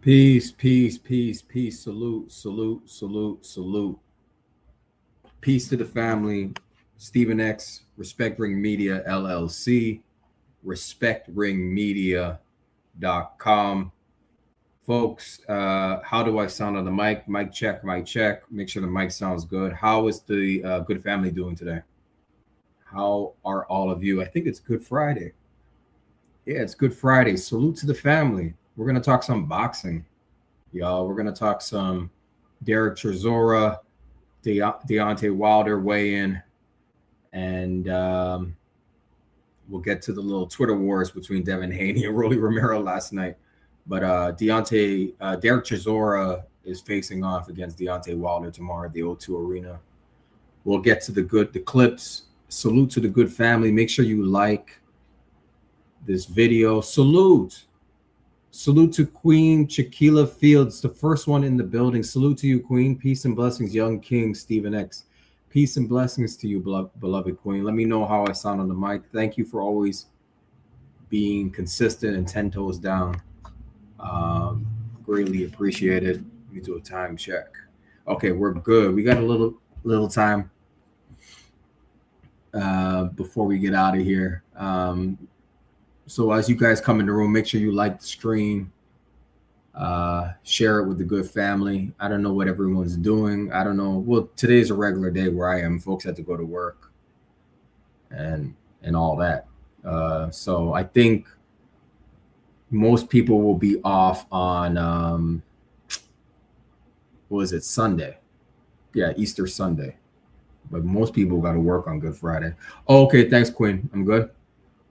Peace, peace, peace, peace. Salute, salute, salute, salute. Peace to the family. Stephen X, Respecting Media LLC, respectringmedia.com. Folks, how do I sound on the mic? Mic check, mic check. Make sure the mic sounds good. How is the good family doing today? How are all of you? I think it's Good Friday. Yeah, it's Good Friday. Salute to the family. We're going to talk some boxing, y'all. We're going to talk some Derek Chisora, Deontay Wilder weigh-in, and We'll get to the little Twitter wars between Devin Haney and Rolly Romero last night. But Derek Chisora is facing off against Deontay Wilder tomorrow at the O2 Arena. We'll get to the clips. Salute to the good family. Make sure you like this video. Salute to Queen Shaquilla Fields, the first one in the building. Salute to you, Queen. Peace and blessings, young King Stephen X. Peace and blessings to you, beloved Queen. Let me know how I sound on the mic. Thank you for always being consistent and 10 toes down. Greatly appreciated. Let me do a time check. Okay, we're good. We got a little time before we get out of here. So as you guys come in the room, make sure you like the stream, share it with the good family. I don't know what everyone's doing. I don't know. Well, today's a regular day where I am. Folks had to go to work and all that. So I think most people will be off on Sunday? Yeah, Easter Sunday. But most people got to work on Good Friday. Oh, okay, thanks, Quinn. I'm good.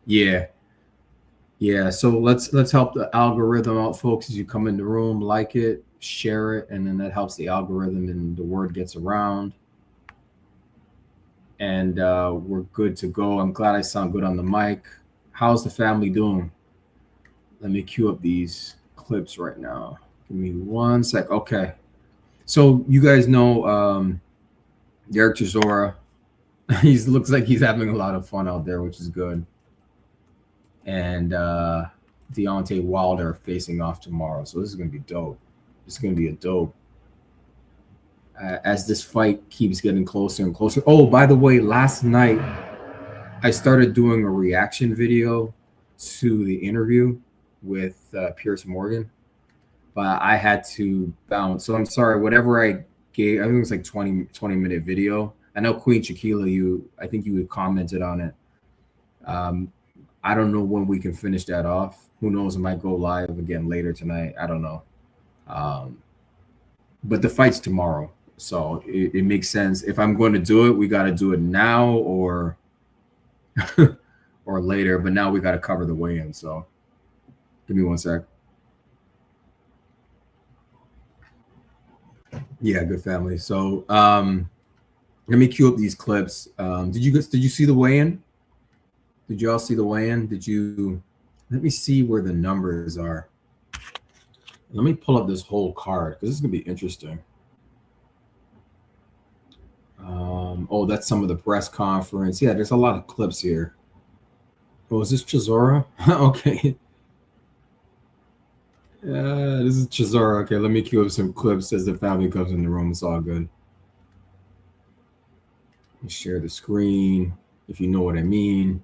Yeah. So let's help the algorithm out, folks. As you come in the room, like it, share it, and then that helps the algorithm and the word gets around. And we're good to go. I'm glad I sound good on the mic. How's the family doing? Let me cue up these clips right now. Give me 1 sec. Okay. So you guys know Derek Chisora. He looks like he's having a lot of fun out there, which is good. And Deontay Wilder facing off tomorrow. So this is going to be dope. This is going to be a dope. As this fight keeps getting closer and closer. Oh, by the way, last night I started doing a reaction video to the interview with Pierce Morgan, but I had to bounce. So I'm sorry, whatever I gave, I think it was like 20-minute video. I know Queen Shaquilla, I think you had commented on it. I don't know when we can finish that off. Who knows? It might go live again later tonight. I don't know. But the fight's tomorrow. So it makes sense. If I'm going to do it, we got to do it now or or later. But now we got to cover the weigh-in. So give me 1 sec. Yeah, good family. So let me cue up these clips. Did you see the weigh-in? Did you all see the weigh-in? Let me see where the numbers are. Let me pull up this whole card because this is gonna be interesting. Oh, that's some of the press conference. Yeah, there's a lot of clips here. Oh, is this Chisora? Okay. This is Chisora. Okay, let me cue up some clips as the family comes in the room. It's all good. Let me share the screen, if you know what I mean.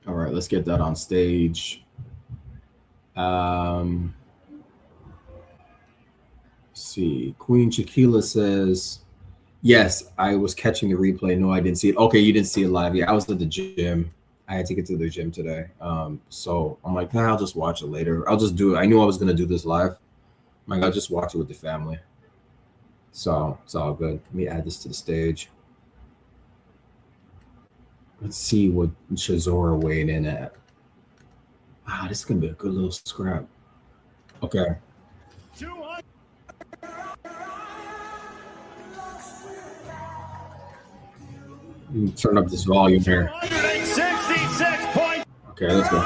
All right, let's get that on stage. Let's see. Queen Shaquilla says, yes, I was catching the replay. No, I didn't see it. Okay, you didn't see it live. Yeah, I was at the gym. I had to get to the gym today. So I'm like, I'll just watch it later. I'll just do it. I knew I was going to do this live. I'm like, I'll just watch it with the family. So it's all good. Let me add this to the stage. Let's see what Chisora weighed in at. Ah, this is going to be a good little scrap. Okay. Let me turn up this volume here. Okay, let's go.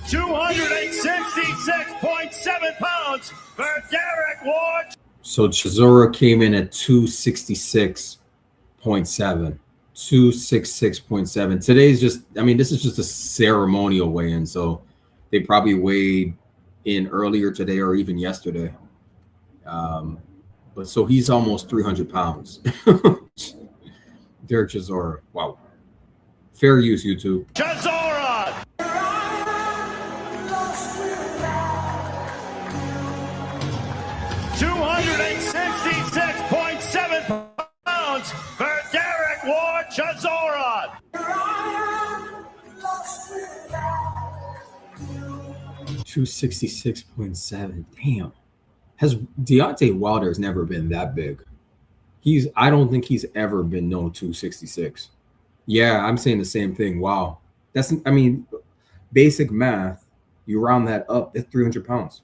£266.7 for Derek Ward. So Chisora came in at 266.7. 266.7. Today's just, this is just a ceremonial weigh-in. So they probably weighed in earlier today or even yesterday. But so he's almost 300 pounds. Derek Chisora. Wow. Fair use, YouTube. Chisora! 266.7 pounds for Derek Ward Chisora. 266.7. Damn. Deontay Wilder has never been that big. I don't think he's ever been no 266. Yeah, I'm saying the same thing. Wow. I mean, basic math, you round that up, it's 300 pounds.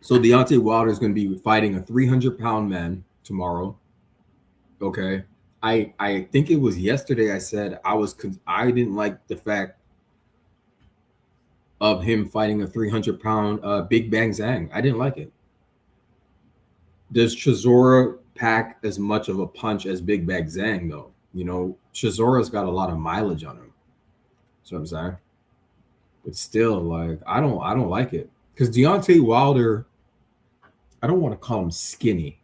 So Deontay Wilder is going to be fighting a 300-pound man tomorrow. Okay. I think it was yesterday I said I didn't like the fact of him fighting a 300-pound Big Bang Zhang. I didn't like it. Does Chisora pack as much of a punch as Big Bang Zhang though? You know, Chisora's got a lot of mileage on him. That's what I'm saying. But still, like, I don't like it. Because Deontay Wilder, I don't want to call him skinny.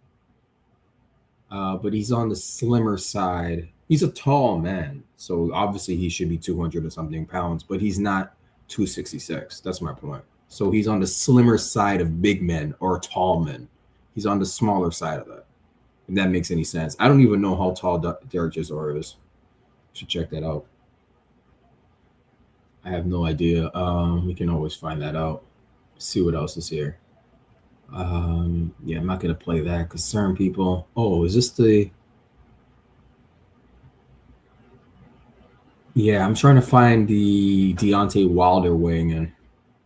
But he's on the slimmer side. He's a tall man. So obviously he should be 200 or something pounds, but he's not 266. That's my point. So he's on the slimmer side of big men or tall men. He's on the smaller side of that. If that makes any sense. I don't even know how tall Derek Chisora is. Should check that out. I have no idea. We can always find that out. See what else is here. Yeah, I'm not gonna play that because certain people. Oh, is this the? Yeah, I'm trying to find the Deontay Wilder weighing in.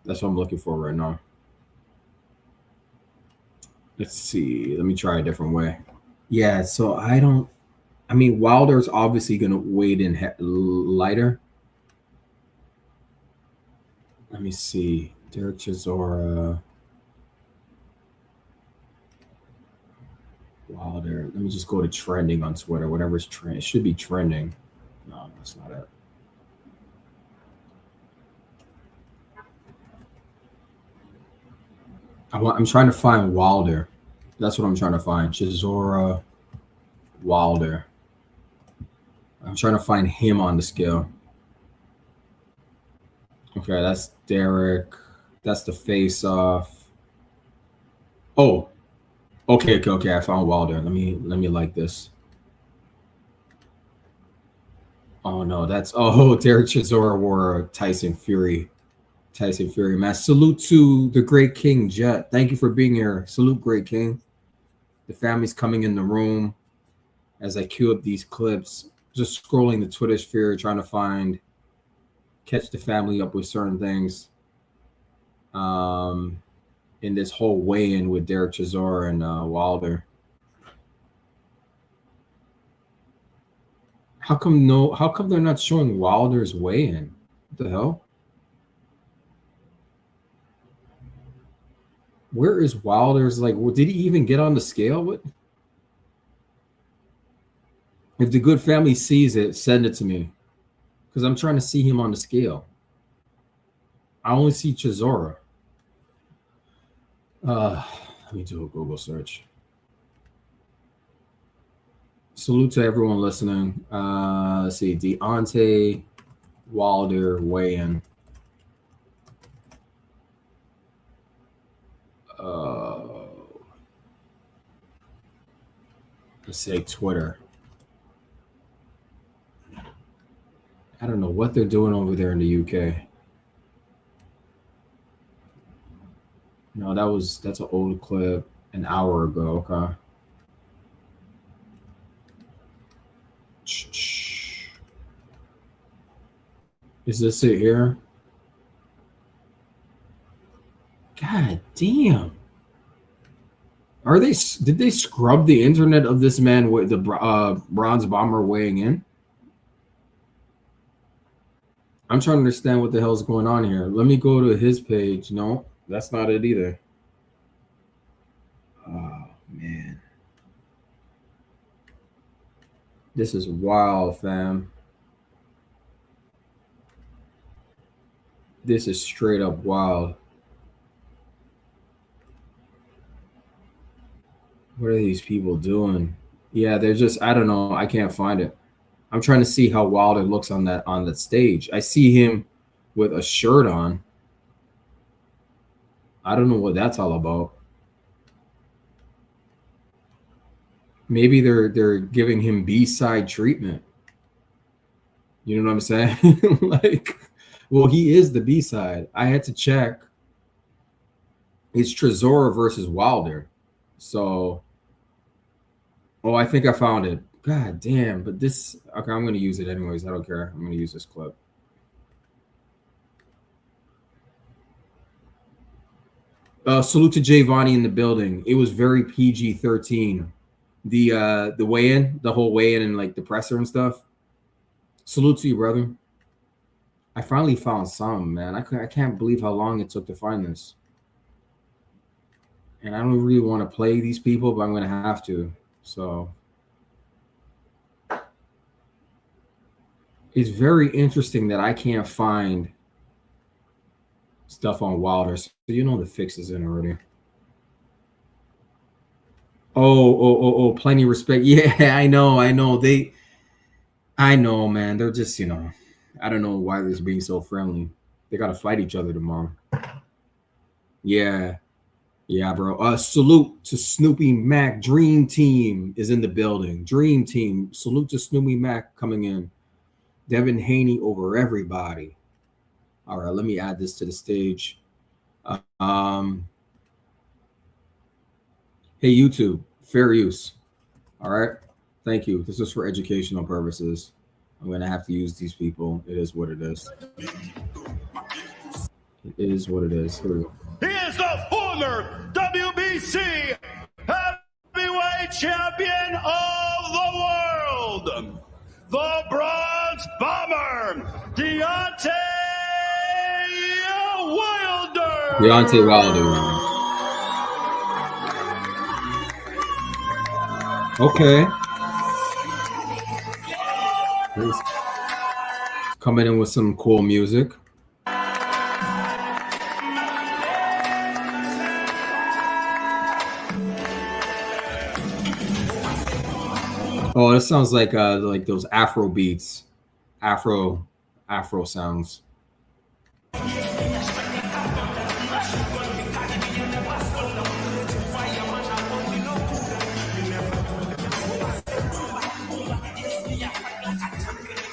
That's what I'm looking for right now. Let's see. Let me try a different way. Yeah, so I mean, Wilder's obviously going to weight in lighter. Let me see. Derek Chisora. Wilder. Let me just go to trending on Twitter. Whatever's trend. It should be trending. No, that's not it. I'm trying to find Wilder. That's what I'm trying to find. Chisora Wilder. I'm trying to find him on the scale. Okay, that's Derek. That's the face-off. Oh, okay. I found Wilder. Let me like this. Oh no, that's Derek Chisora wore a Tyson Fury, man. Salute to the Great King Jet. Thank you for being here. Salute, Great King. The family's coming in the room as I queue up these clips. Just scrolling the Twitter sphere, trying to catch the family up with certain things. In this whole weigh-in with Derek Chisora and Wilder. How come they're not showing Wilder's weigh-in? What the hell? Where is Wilder's, like, did he even get on the scale? What? If the good family sees it, send it to me. Because I'm trying to see him on the scale. I only see Chisora. Let me do a Google search. Salute to everyone listening. Let's see. Deontay Wilder weigh-in. Let's say Twitter. I don't know what they're doing over there in the UK. No, that's an old clip, an hour ago. Okay. Is this it here? God damn. Did they scrub the internet of this man with the bronze bomber weighing in? I'm trying to understand what the hell's going on here. Let me go to his page. No, that's not it either. Oh, man. This is wild, fam. This is straight up wild. What are these people doing? Yeah, they're just, I don't know. I can't find it. I'm trying to see how Wilder looks on that stage. I see him with a shirt on. I don't know what that's all about. Maybe they're giving him B-side treatment. You know what I'm saying? Like, well, he is the B-side. I had to check. It's Chisora versus Wilder. So, oh, I think I found it. God damn! But this, okay, I'm gonna use it anyways. I don't care. I'm gonna use this clip. Salute to Giovanni in the building. It was very PG-13. The weigh-in, the whole weigh-in and like the presser and stuff. Salute to you, brother. I finally found some, man. I can't believe how long it took to find this. And I don't really want to play these people, but I'm going to have to. So it's very interesting that I can't find stuff on Wilder. So you know the fix is in already. Oh, plenty of respect. Yeah, I know. I know, man. They're just, I don't know why they're being so friendly. They got to fight each other tomorrow. Yeah, bro. Salute to Snoopy Mac. Dream Team is in the building. Dream Team. Salute to Snoopy Mac coming in. Devin Haney over everybody. All right, let me add this to the stage. Hey, YouTube, fair use. All right, thank you. This is for educational purposes. I'm going to have to use these people. It is what it is. It is what it is. Here we go. He is the former WBC heavyweight champion of the world, the Bronze Bomber, Deontay Wilder. Deontay Wilder. Okay. Coming in with some cool music. Oh, it sounds like those Afro beats, Afro sounds.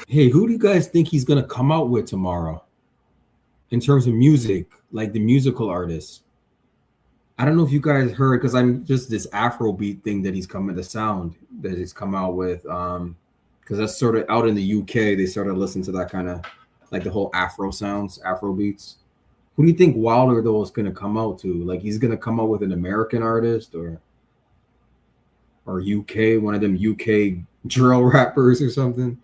Hey, who do you guys think he's gonna come out with tomorrow? In terms of music, like the musical artists. I don't know if you guys heard, because I'm just this Afrobeat thing that he's coming, the sound that he's come out with. Because that's sort of out in the UK, they sort of listen to that kind of like the whole Afro sounds, Afro beats. Who do you think Wilder though is gonna come out to? Like he's gonna come out with an American artist or UK, one of them UK drill rappers or something.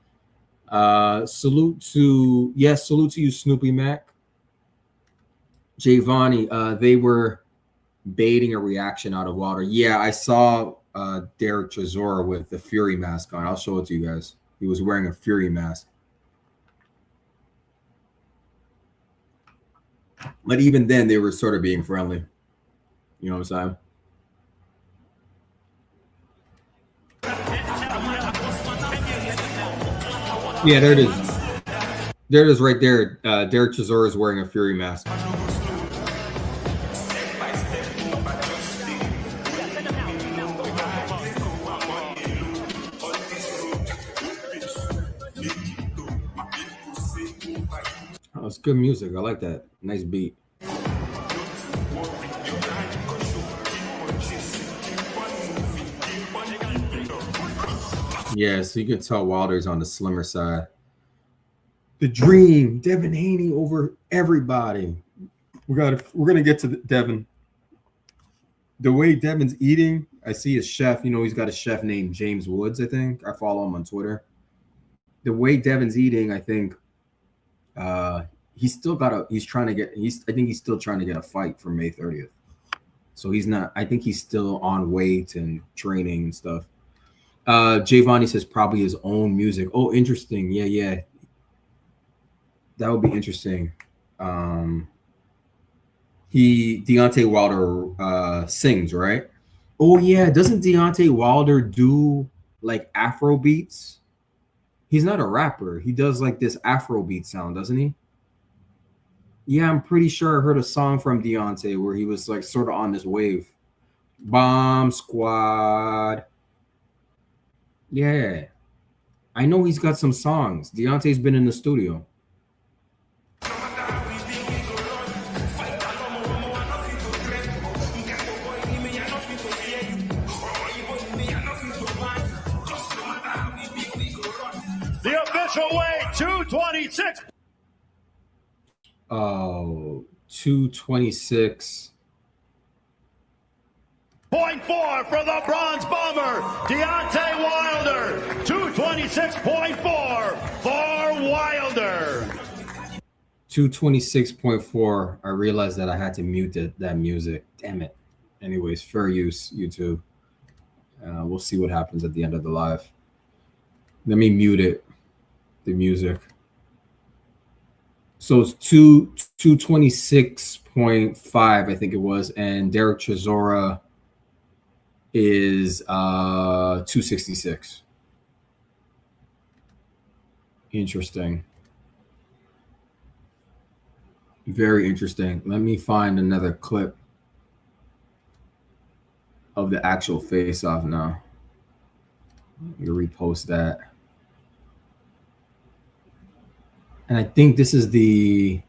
Salute to you, Snoopy Mac. Giovanni, they were baiting a reaction out of Wilder. Yeah, I saw Derek Chisora with the Fury mask on. I'll show it to you guys. He was wearing a Fury mask. But even then, they were sort of being friendly. You know what I'm saying? Yeah, there it is. There it is right there. Derek Chisora is wearing a Fury mask. Oh, it's good music. I like that. Nice beat. Yeah, so you can tell Wilder's on the slimmer side. The Dream, Devin Haney over everybody. We're gonna get to Devin. The way Devin's eating, I see his chef. He's got a chef named James Woods. I think I follow him on Twitter. The way Devin's eating, I think he's still got he's still trying to get a fight for May 30th. So he's not. I think he's still on weight and training and stuff. Giovanni says probably his own music. Oh, interesting. Yeah. That would be interesting. Deontay Wilder sings, right? Oh yeah, doesn't Deontay Wilder do like Afro beats? He's not a rapper. He does like this Afro beat sound, doesn't he? Yeah, I'm pretty sure I heard a song from Deontay where he was like sort of on this wave. Bomb Squad. Yeah. I know he's got some songs. Deontay's been in the studio. official weight, 226. Oh, 226. 0.4 for the bronze bomber, Deontay Wilder. 226.4 for Wilder. 226.4. I realized that I had to mute that music. Damn it. Anyways, fair use, YouTube. We'll see what happens at the end of the live. Let me mute it, the music. So it's 226.5, I think it was, and Derek Chisora is 266. Interesting. Very interesting. Let me find another clip of the actual face-off now. You repost that. And I think this is the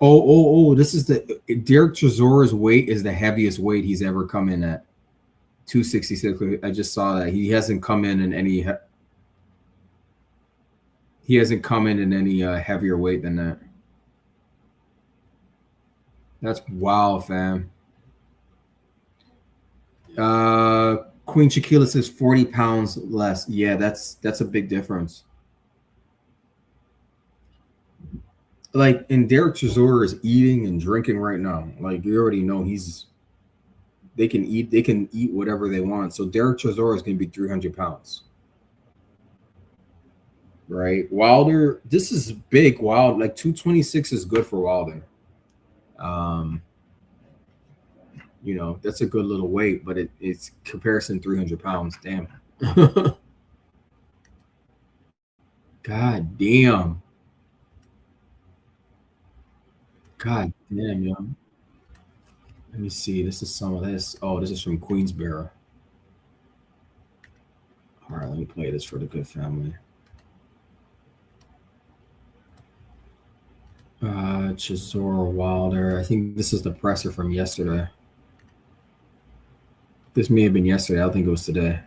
this is the Derek Chisora's weight is the heaviest weight he's ever come in at. 266. I just saw that. He hasn't come in any heavier weight than that. That's wild, fam. Queen Shaquilla says 40 pounds less. Yeah, that's a big difference. Like, and Derek Chisora is eating and drinking right now. Like, you already know they can eat whatever they want. So Derek Chisora is going to be 300 pounds. Right? Wilder, this is big. Wild, like 226 is good for Wilder. You know, that's a good little weight, but it's comparison 300 pounds. Damn. God damn. God damn, yo. Let me see. This is some of this. Oh, this is from Queensboro. All right, let me play this for the good family. Chisora Wilder. I think this is the presser from yesterday. This may have been yesterday. I don't think it was today.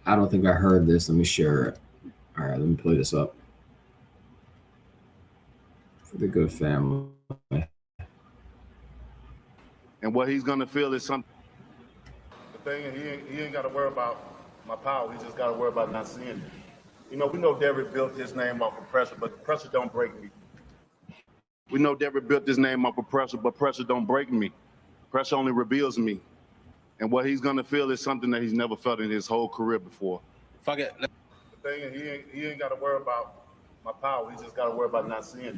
I don't think I heard this. Let me share it. All right, let me play this up for the good family. And what he's gonna feel is something. The thing is, he ain't got to worry about my power. He just got to worry about not seeing it. You know, we know Derek built his name off of pressure, but pressure don't break me. We know Derek built his name off of pressure, but pressure don't break me. Pressure only reveals me. And what he's gonna feel is something that he's never felt in his whole career before. Fuck it. The thing is, he ain't got to worry about my power. He just got to worry about not seeing it.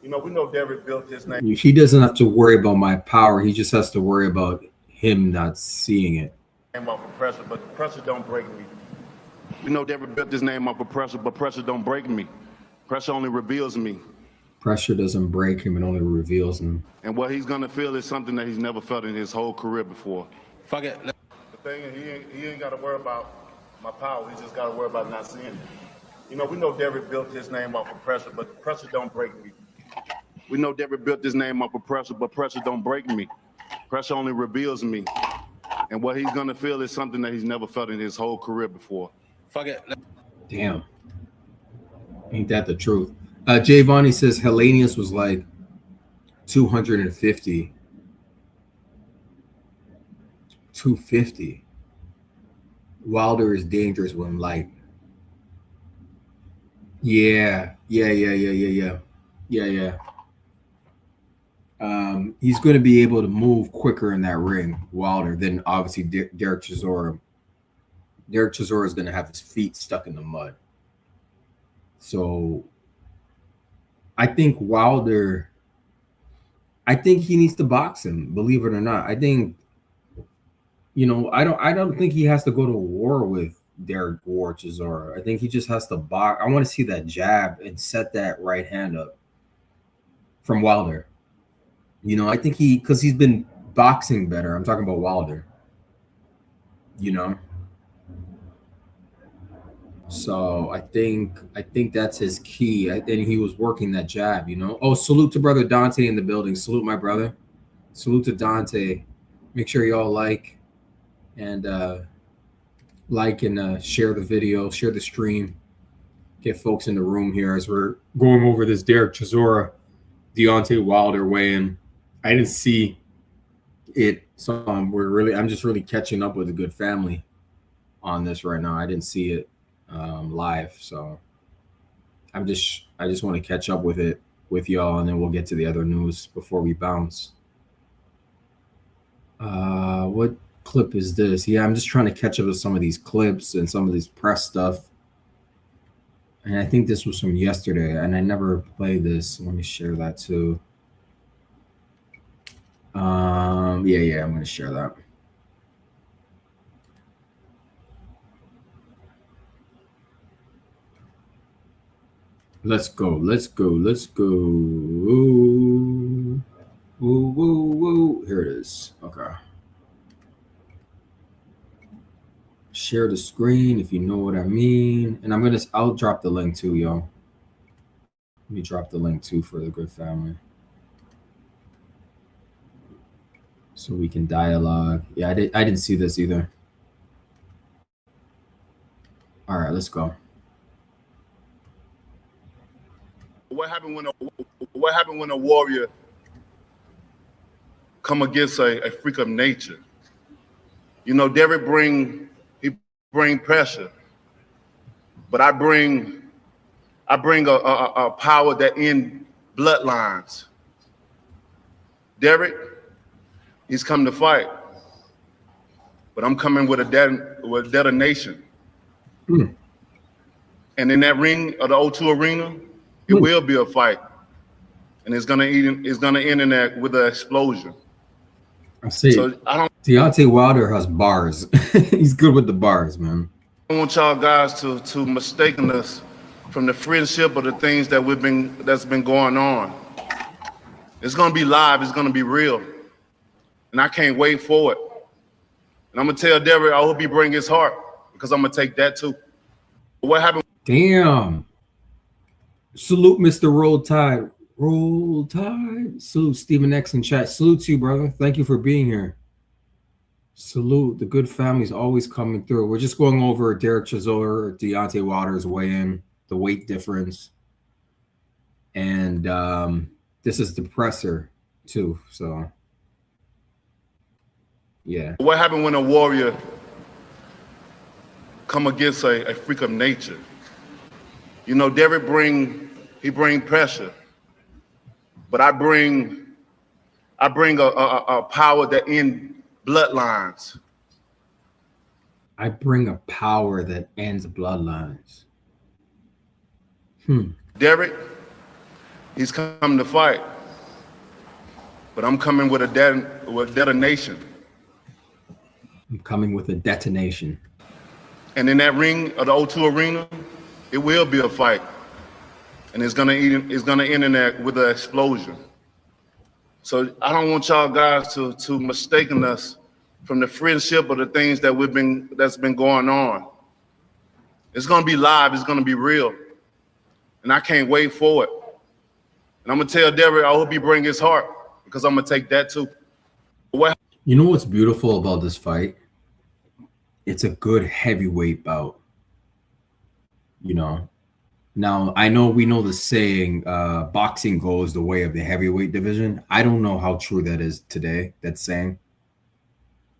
You know, we know Derek built his name. He doesn't have to worry about my power. He just has to worry about him not seeing it. Name off of pressure, but pressure don't break me. We know Derek built his name off of pressure, but pressure don't break me. Pressure only reveals me. Pressure doesn't break him, it only reveals him. And what he's gonna feel is something that he's never felt in his whole career before. Fuck it. The thing is, he ain't got to worry about my power. He just got to worry about not seeing it. You know, we know Derek built his name off of pressure, but pressure don't break me. We know Derek built his name off of pressure, but pressure don't break me. Pressure only reveals me. And what he's gonna feel is something that he's never felt in his whole career before. Fuck it. Damn. Ain't that the truth? Javani says Hellenius was like 250. 250. Wilder is dangerous when light. Yeah. He's going to be able to move quicker in that ring, Wilder, than obviously Derek Chisora. Derek Chisora is going to have his feet stuck in the mud. So I think Wilder, I think he needs to box him, believe it or not. I think, you know, I don't think he has to go to war with Derek or Chisora. I think he just has to box. I want to see that jab and set that right hand up from Wilder. You know, I think because he's been boxing better. I'm talking about Wilder. You know? So I think that's his key. I think he was working that jab, you know. Oh, salute to brother Deontay in the building. Salute my brother. Salute to Deontay. Make sure y'all like and share the video, share the stream. get folks in the room here as we're going over this Derek Chisora, Deontay Wilder weigh-in. I didn't see it, so I'm just really catching up with a good family on this right now. I didn't see it live, so I just want to catch up with it with y'all, and then we'll get to the other news before we bounce. What clip is this? Yeah, I'm just trying to catch up with some of these clips and some of these press stuff. And I think this was from yesterday, and I never played this. Let me share that too. Yeah, I'm gonna share that. Let's go. Whoa. Here it is. Okay. Share the screen if you know what I mean. And I'll drop the link too, yo. Let me drop the link too for the good family, so we can dialogue. Yeah, I didn't see this either. All right, let's go. What happened when a warrior come against a freak of nature? You know, Derek bring pressure, but I bring a power that end bloodlines. Derek, he's come to fight, but I'm coming with a detonation. And in that ring of the O2 Arena, it will be a fight, and it's gonna end in that with an explosion. I see. So Deontay Wilder has bars. He's good with the bars, man. I don't want y'all guys to mistaken us from the friendship or the things that's been going on. It's gonna be live. It's gonna be real, and I can't wait for it. And I'm gonna tell Derek, I hope he bring his heart, because I'm gonna take that too. What happened? Damn. Salute, Mr. Roll Tide. Roll Tide. Salute, Stephen X in chat. Salute to you, brother. Thank you for being here. Salute. The good family's always coming through. We're just going over Derek Chisora, Deontay Wilder's weigh-in, the weight difference. And this is the presser too. So yeah. What happened when a warrior come against a freak of nature? You know, Derek bring pressure, but I bring a power that end bloodlines. I bring a power that ends bloodlines. Derek, he's come to fight, but I'm coming with a detonation. I'm coming with a detonation. And in that ring of the O2 Arena, it will be a fight, and it's gonna end in that with an explosion. So I don't want y'all guys to mistaken us from the friendship or the things that's been going on. It's gonna be live. It's gonna be real, and I can't wait for it. And I'm gonna tell Derek, I hope he bring his heart, because I'm gonna take that too. You know what's beautiful about this fight? It's a good heavyweight bout. You know, now I know we know the saying, boxing goes the way of the heavyweight division. I don't know how true that is today, that saying,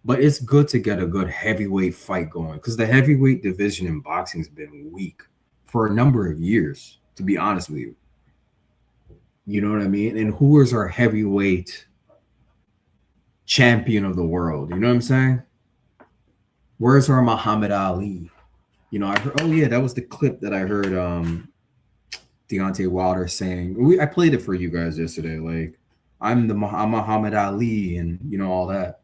but it's good to get a good heavyweight fight going, because the heavyweight division in boxing has been weak for a number of years, to be honest with you. You know what I mean? And who is our heavyweight champion of the world? You know what I'm saying? Where's our Muhammad Ali? You know, I heard, oh yeah, that was the clip that I heard Deontay Wilder saying. I played it for you guys yesterday. Like, I'm Muhammad Ali, and you know, all that.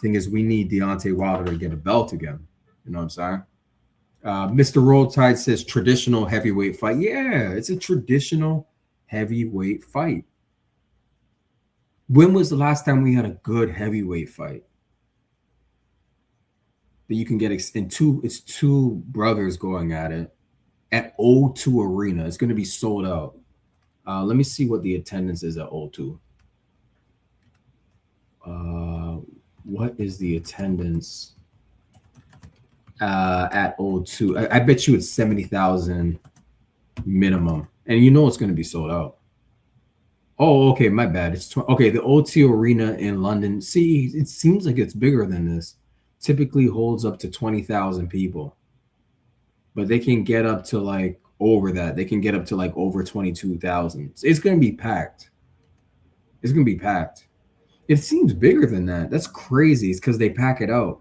Thing is, we need Deontay Wilder to get a belt again. You know what I'm saying? Mr. Roll Tide says traditional heavyweight fight. Yeah, it's a traditional heavyweight fight. When was the last time we had a good heavyweight fight that you can get in two? It's two brothers going at it at O2 Arena. It's going to be sold out. Let me see what the attendance is at O2. What is the attendance at O2. I bet you it's 70,000 minimum, and you know it's going to be sold out. Oh, okay, my bad. It's okay. The O2 Arena in London. See, it seems like it's bigger than this. Typically holds up to 20,000 people, but they can get up to like over that. They can get up to like over 22,000. It's going to be packed. It's going to be packed. It seems bigger than that. That's crazy. It's because they pack it out.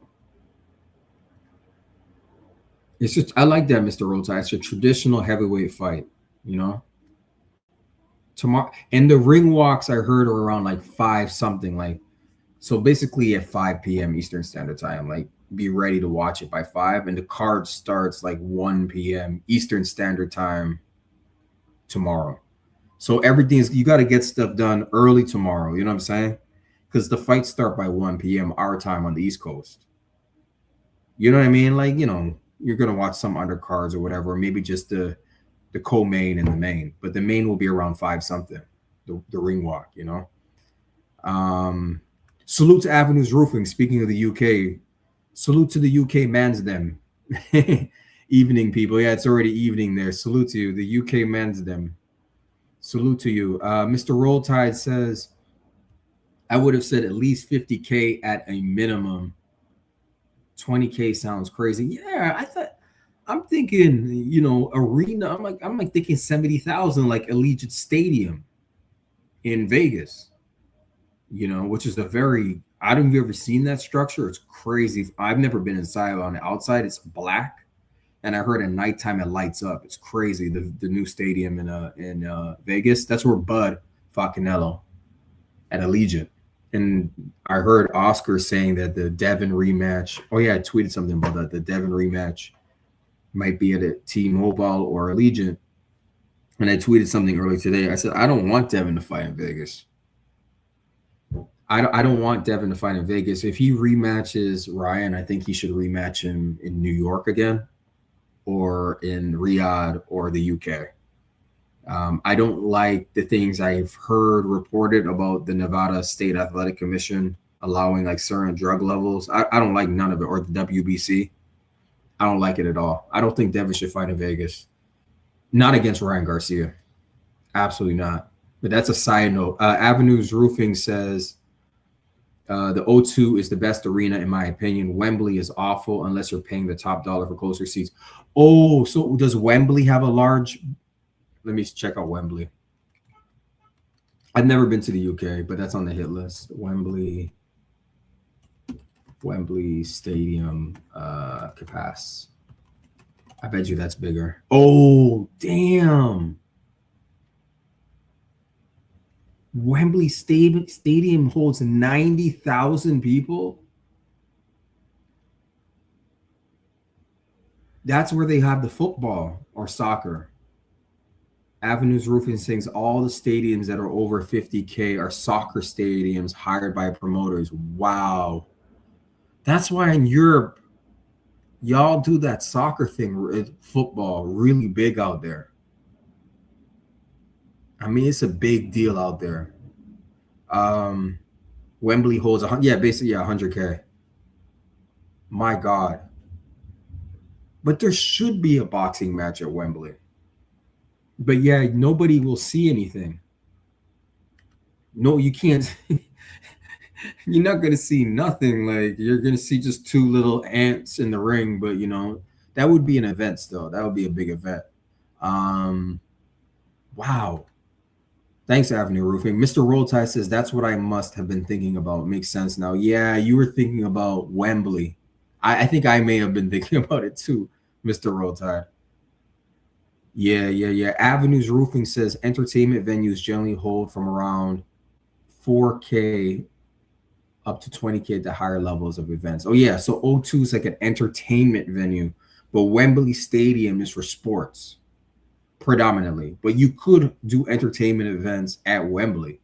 It's just, I like that, Mr. Rota. It's a traditional heavyweight fight, you know? Tomorrow, and the ring walks I heard are around like 5 something, like, so basically at 5 p.m. Eastern Standard Time, like be ready to watch it by 5, and the card starts like 1 p.m. Eastern Standard Time tomorrow. So everything's, you got to get stuff done early tomorrow, you know what I'm saying? Because the fights start by 1 p.m. our time on the East Coast. You know what I mean? Like, you know, you're going to watch some undercards or whatever, or maybe just the co-main and the main, but the main will be around 5 something, the ring walk, you know. Salute to Avenues Roofing. Speaking of the UK, salute to the UK man's them. Evening, people. Yeah, it's already evening there. Salute to you, the UK man's them. Salute to you. Mr. Roll Tide says, I would have said at least 50K at a minimum. 20K sounds crazy. Yeah, I thought, I'm thinking, you know, arena. I'm like thinking 70,000, like Allegiant Stadium in Vegas, you know, which is a very, I don't know if you've ever seen that structure. It's crazy. I've never been inside. On the outside, it's black. And I heard at nighttime it lights up. It's crazy. The new stadium in Vegas. That's where Bud fought Canelo at Allegiant. And I heard Oscar saying that the Devin rematch. Oh yeah, I tweeted something about that. The Devin rematch might be at a T-Mobile or Allegiant. And I tweeted something earlier today. I said, I don't want Devin to fight in Vegas. I don't want Devin to fight in Vegas. If he rematches Ryan, I think he should rematch him in New York again, or in Riyadh or the UK. I don't like the things I've heard reported about the Nevada State Athletic Commission allowing like certain drug levels. I don't like none of it, or the WBC. I don't like it at all. I don't think Devin should fight in Vegas. Not against Ryan Garcia. Absolutely not. But that's a side note. Avenues Roofing says, the O2 is the best arena, in my opinion. Wembley is awful unless you're paying the top dollar for closer seats. Oh, so does Wembley have a large? Let me check out Wembley. I've never been to the UK, but that's on the hit list. Wembley Stadium capacity. I bet you that's bigger. Oh, damn. Wembley Stadium holds 90,000 people. That's where they have the football or soccer. Avenues Roofing sings all the stadiums that are over 50K are soccer stadiums hired by promoters. Wow. That's why in Europe, y'all do that soccer thing, football, really big out there. I mean, it's a big deal out there. Wembley holds basically 100K. My God. But there should be a boxing match at Wembley. But yeah, nobody will see anything. No, you can't. You're not going to see nothing. Like, you're going to see just 2 little ants in the ring. But, you know, that would be an event still. That would be a big event. Wow. Thanks, Avenue Roofing. Mr. Rolltie says, that's what I must have been thinking about. Makes sense now. Yeah, you were thinking about Wembley. I think I may have been thinking about it too, Mr. Rolltie. Yeah. Avenues Roofing says entertainment venues generally hold from around 4K up to 20K at the higher levels of events. Oh, yeah. So O2 is like an entertainment venue, but Wembley Stadium is for sports predominantly. But you could do entertainment events at Wembley,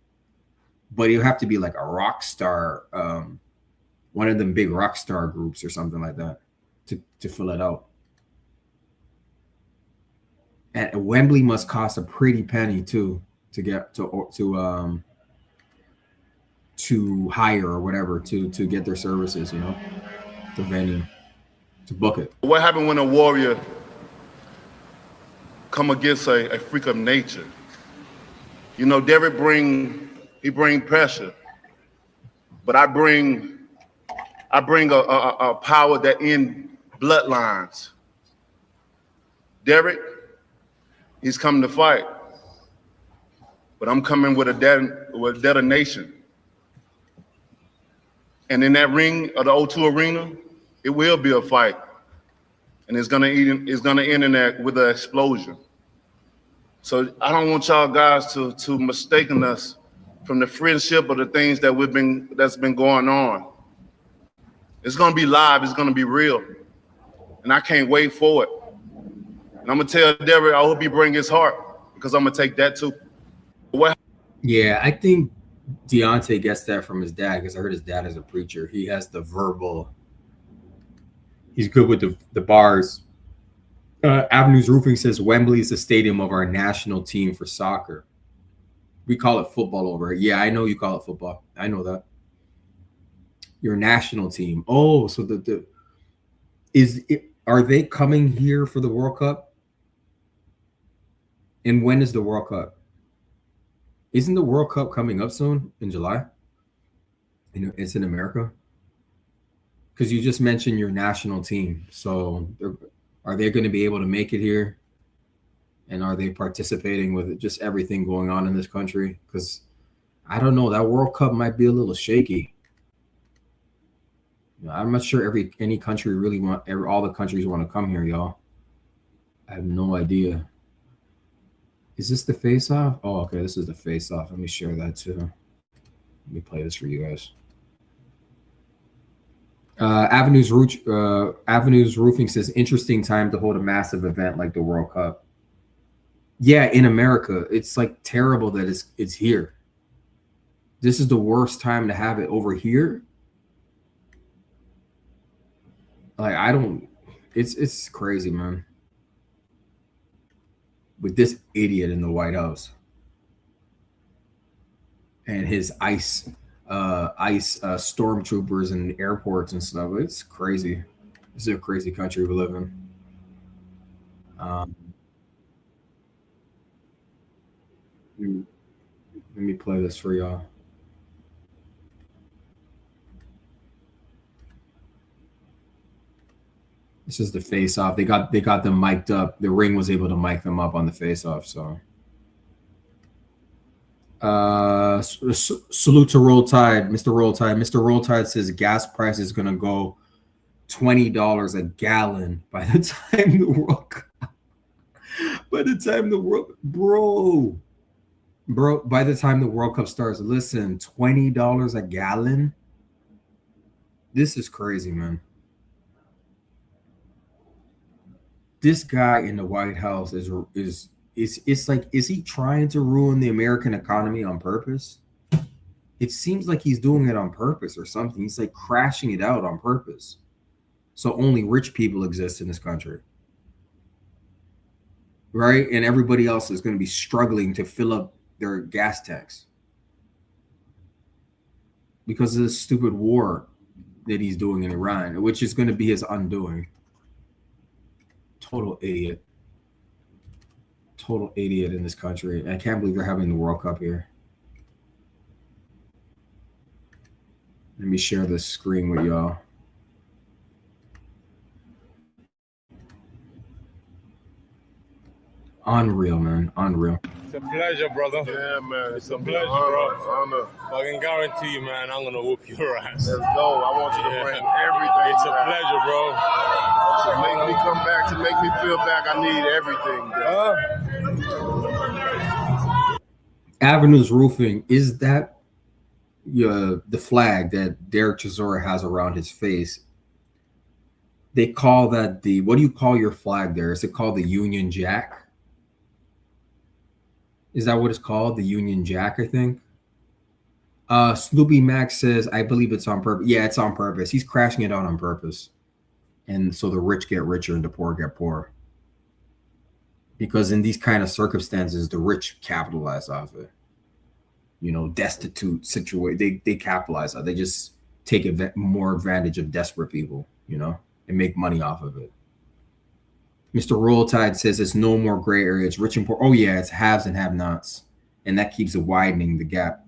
but you have to be like a rock star, one of them big rock star groups or something like that to fill it out. And Wembley must cost a pretty penny too to get to hire or whatever to get their services, you know, the venue. to book it. What happened when a warrior come against a freak of nature? You know, Derek bring pressure, but I bring a power that ends bloodlines. Derek, he's coming to fight, but I'm coming with a detonation. And in that ring of the O2 Arena, it will be a fight, and it's gonna end in that with an explosion. So I don't want y'all guys to mistaken us from the friendship or the things that's been going on. It's gonna be live. It's gonna be real, and I can't wait for it. And I'm gonna tell Derek, I hope he bring his heart, because I'm gonna take that too. Yeah, I think Deontay gets that from his dad, because I heard his dad is a preacher. He has the verbal. He's good with the bars. Avenues Roofing says Wembley is the stadium of our national team for soccer. We call it football over here. Yeah, I know you call it football. I know that. Your national team. Oh, so are they coming here for the World Cup? And when is the World Cup? Isn't the World Cup coming up soon in July? You know, it's in America. Because you just mentioned your national team. So are they going to be able to make it here? And are they participating with just everything going on in this country? Because I don't know, that World Cup might be a little shaky. You know, I'm not sure any country really all the countries want to come here, y'all. I have no idea. Is this the face-off? Oh, okay, this is the face-off. Let me share that too. Let me play this for you guys. Avenues Roofing says, interesting time to hold a massive event like the World Cup. Yeah, in America, it's like terrible that it's here. This is the worst time to have it over here. Like, it's crazy, man. With this idiot in the White House and his ICE stormtroopers and airports and stuff. It's crazy. This is a crazy country we live in. Let me play this for y'all. This is the face-off. They got them mic'd up. The ring was able to mic them up on the face-off. So, salute to Roll Tide, Mr. Roll Tide. Mr. Roll Tide says gas price is gonna go $20 a gallon by the time the World Cup. By the time the World, bro, by the time the World Cup starts, listen, $20 a gallon. This is crazy, man. This guy in the White House is like, is he trying to ruin the American economy on purpose? It seems like he's doing it on purpose or something. He's like crashing it out on purpose. So only rich people exist in this country. Right? And everybody else is going to be struggling to fill up their gas tanks because of this stupid war that he's doing in Iran, which is going to be his undoing. Total idiot. Total idiot in this country. I can't believe they're having the World Cup here. Let me share this screen with y'all. Unreal, man. Unreal. It's a pleasure, brother. Yeah, man. It's a pleasure, bro. I can guarantee you, man, I'm going to whoop your ass. Let's go. I want you to bring everything. It's a back. pleasure, bro. To make me come back, to make me feel back, I need everything. Avenues Roofing, is that the flag that Derek Chisora has around his face? They call that what do you call your flag there? Is it called the Union Jack? Is that what it's called? The Union Jack, I think. Snoopy Max says, I believe it's on purpose. Yeah, it's on purpose. He's crashing it out on purpose. And so the rich get richer and the poor get poorer. Because in these kind of circumstances, the rich capitalize off it. You know, destitute situation. They capitalize on it. They just take more advantage of desperate people, you know. and make money off of it. Mr. Roll Tide says it's no more gray area. It's rich and poor. Oh, yeah, it's haves and have-nots. And that keeps it widening the gap.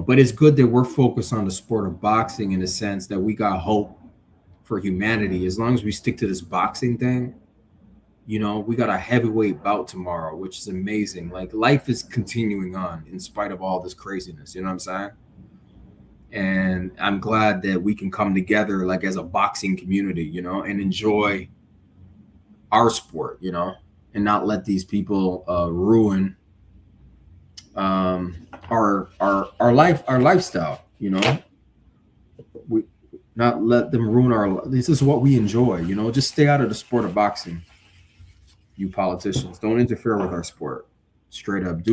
But it's good that we're focused on the sport of boxing in the sense that we got hope for humanity. As long as we stick to this boxing thing, we got a heavyweight bout tomorrow, which is amazing. Like, life is continuing on in spite of all this craziness. You know what I'm saying? And I'm glad that we can come together like as a boxing community, and enjoy our sport, and not let these people ruin our lifestyle. We not let them ruin this is what we enjoy. Just stay out of the sport of boxing. You politicians, don't interfere with our sport. Straight up,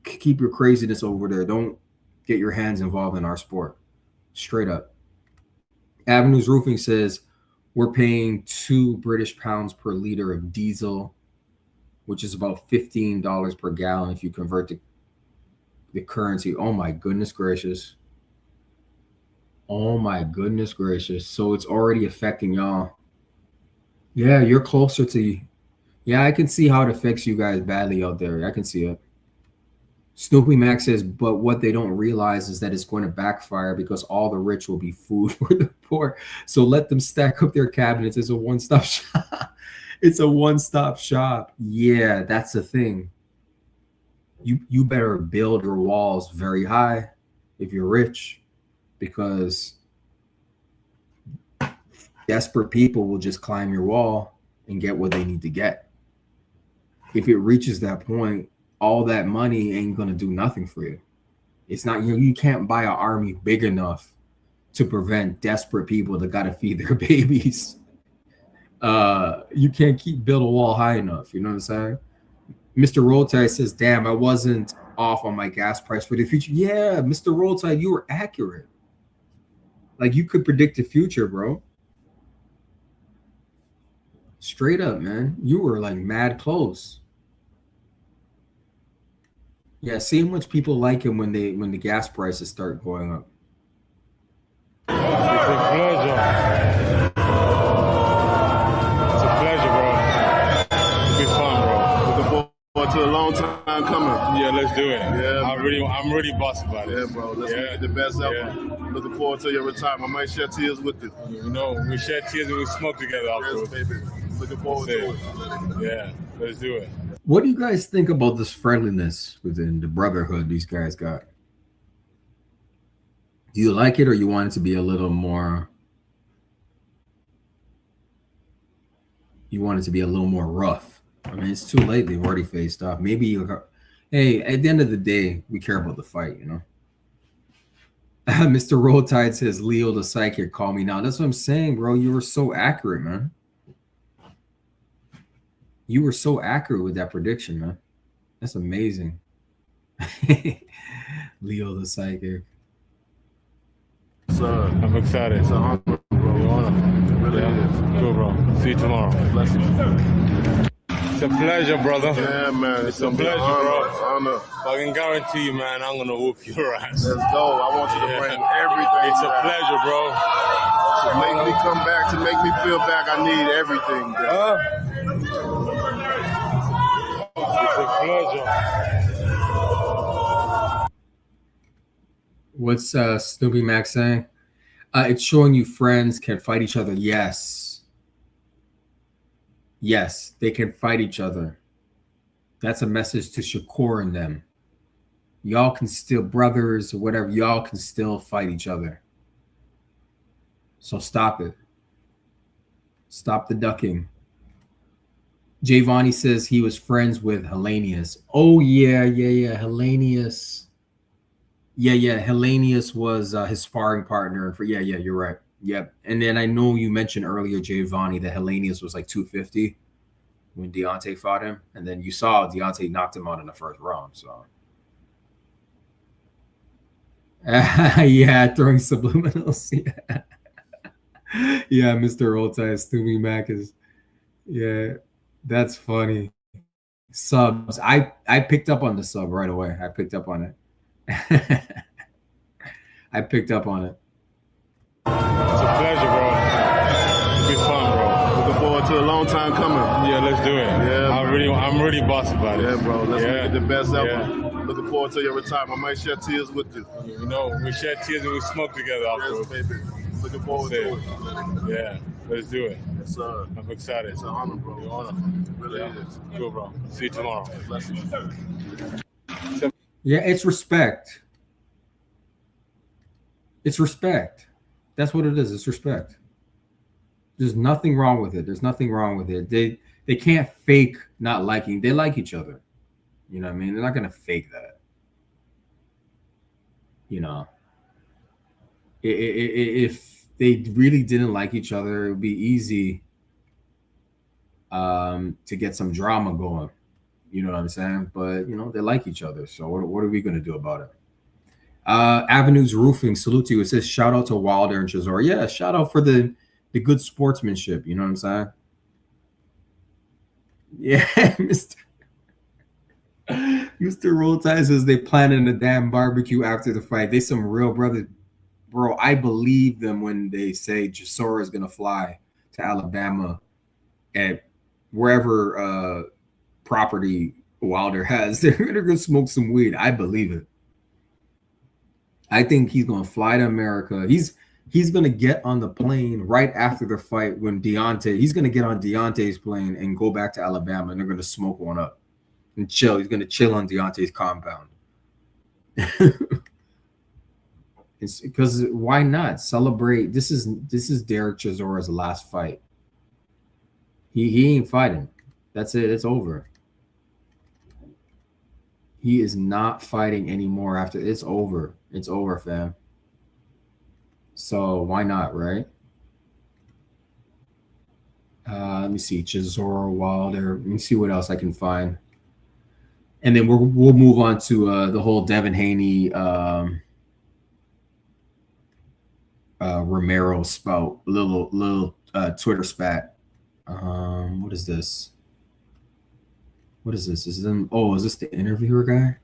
keep your craziness over there. Don't get your hands involved in our sport. Straight up. Avenues Roofing says we're paying £2 per liter of diesel, which is about $15 per gallon if you convert the currency. Oh my goodness gracious. So it's already affecting y'all. Yeah, you're closer to. Yeah, I can see how it affects you guys badly out there. I can see it. Snoopy Mac says, but what they don't realize is that it's going to backfire because all the rich will be food for the poor. So let them stack up their cabinets. It's a one-stop shop. It's a one-stop shop. Yeah, that's the thing. You better build your walls very high if you're rich, because desperate people will just climb your wall and get what they need to get. If it reaches that point, all that money ain't going to do nothing for you. It's not, you can't buy an army big enough to prevent desperate people that got to feed their babies. You can't build a wall high enough. You know what I'm saying? Mr. Rolltide says, damn, I wasn't off on my gas price for the future. Yeah, Mr. Rolltide, you were accurate. Like, you could predict the future, bro. Straight up, man. You were like mad close. Yeah, see how much people like him when the gas prices start going up. It's a pleasure. It's a pleasure, bro. It'll be fun, bro. Looking forward to a long time coming. Yeah, let's do it. Yeah, I'm really bossed about it. Yeah, bro. Let's get the best ever. Yeah. Looking forward to your retirement. I might shed tears with you. We shed tears and we smoke together afterwards. Yes, baby. Looking forward to it. Yeah, let's do it. What do you guys think about this friendliness within the brotherhood these guys got? Do you like it, or you want it to be a little more? You want it to be a little more rough? I mean, it's too late. They've already faced off. Maybe hey, at the end of the day, we care about the fight, Mr. Rolltide says, Leo the psychic, call me now. That's what I'm saying, bro. You were so accurate, man. You were so accurate with that prediction, man. That's amazing. Leo the psychic. Sir, I'm excited. It's an honor, bro. It really is. Cool, bro. See you tomorrow. Blessings. It's a pleasure, brother. Yeah, man. It's a pleasure, bro. Honor. I can guarantee you, man, I'm going to whoop your ass. Let's go. I want you to bring everything. It's a back. pleasure, bro. To make me come back, to make me feel back, I need everything. It's a pleasure. What's Snoopy Mac saying? It's showing you friends can fight each other. Yes, they can fight each other. That's a message to Shakur and them. Y'all can still, brothers or whatever, y'all can still fight each other. So stop it. Stop the ducking. Javani says he was friends with Hellenius. Oh, yeah. Hellenius. Yeah. Hellenius was his sparring partner. Yeah, you're right. Yep. And then I know you mentioned earlier, Javani, that Hellenius was like 250 when Deontay fought him. And then you saw Deontay knocked him out in the first round. So, yeah, throwing subliminals. Yeah, Mr. Oldtime, Stewie Mac is, yeah, that's funny. Subs. I picked up on the sub right away. I picked up on it. I picked up on it. It's a pleasure, bro. It'll be fun, bro. Looking forward to a long time coming. Yeah, let's do it. Yeah, I'm really bossed about it. Yeah, bro. Let's make it the best ever. Yeah. Looking forward to your retirement. I might shed tears with you. You know, we shed tears and we smoke together afterwards. Yes, baby. Looking forward to it. Yeah, let's do it. Yes, sir. I'm excited. It's an honor, bro. It's an honor. It really is. Cool, bro. See you tomorrow. Blessings. Yeah, it's respect. It's respect. That's what it is. It's respect. There's nothing wrong with it. There's nothing wrong with it. They can't fake not liking. They like each other. You know what I mean? They're not going to fake that. You know, if they really didn't like each other, it would be easy to get some drama going. You know what I'm saying? But, you know, they like each other. So what are we going to do about it? Avenues Roofing, salute to you. It says, shout out to Wilder and Chisora. Yeah, shout out for the good sportsmanship. You know what I'm saying? Yeah, Mr. Roll Tide says they planning a damn barbecue after the fight. They some real brothers. Bro, I believe them when they say Chisora is going to fly to Alabama at wherever property Wilder has. They're going to go smoke some weed. I believe it. I think he's going to fly to America. He's going to get on the plane right after the fight when Deontay, he's going to get on Deontay's plane and go back to Alabama, and they're going to smoke one up and chill. He's going to chill on Deontay's compound. It's because why not celebrate? This is Derek Chisora's last fight. He ain't fighting. That's it. It's over. He is not fighting anymore after it's over. It's over, fam. So why not, right? Let me see, Chisora, Wilder. Let me see what else I can find, and then we'll move on to the whole Devin Haney, Romero spout, little Twitter spat. What is this? What is this? Is them? Oh, is this the interviewer guy?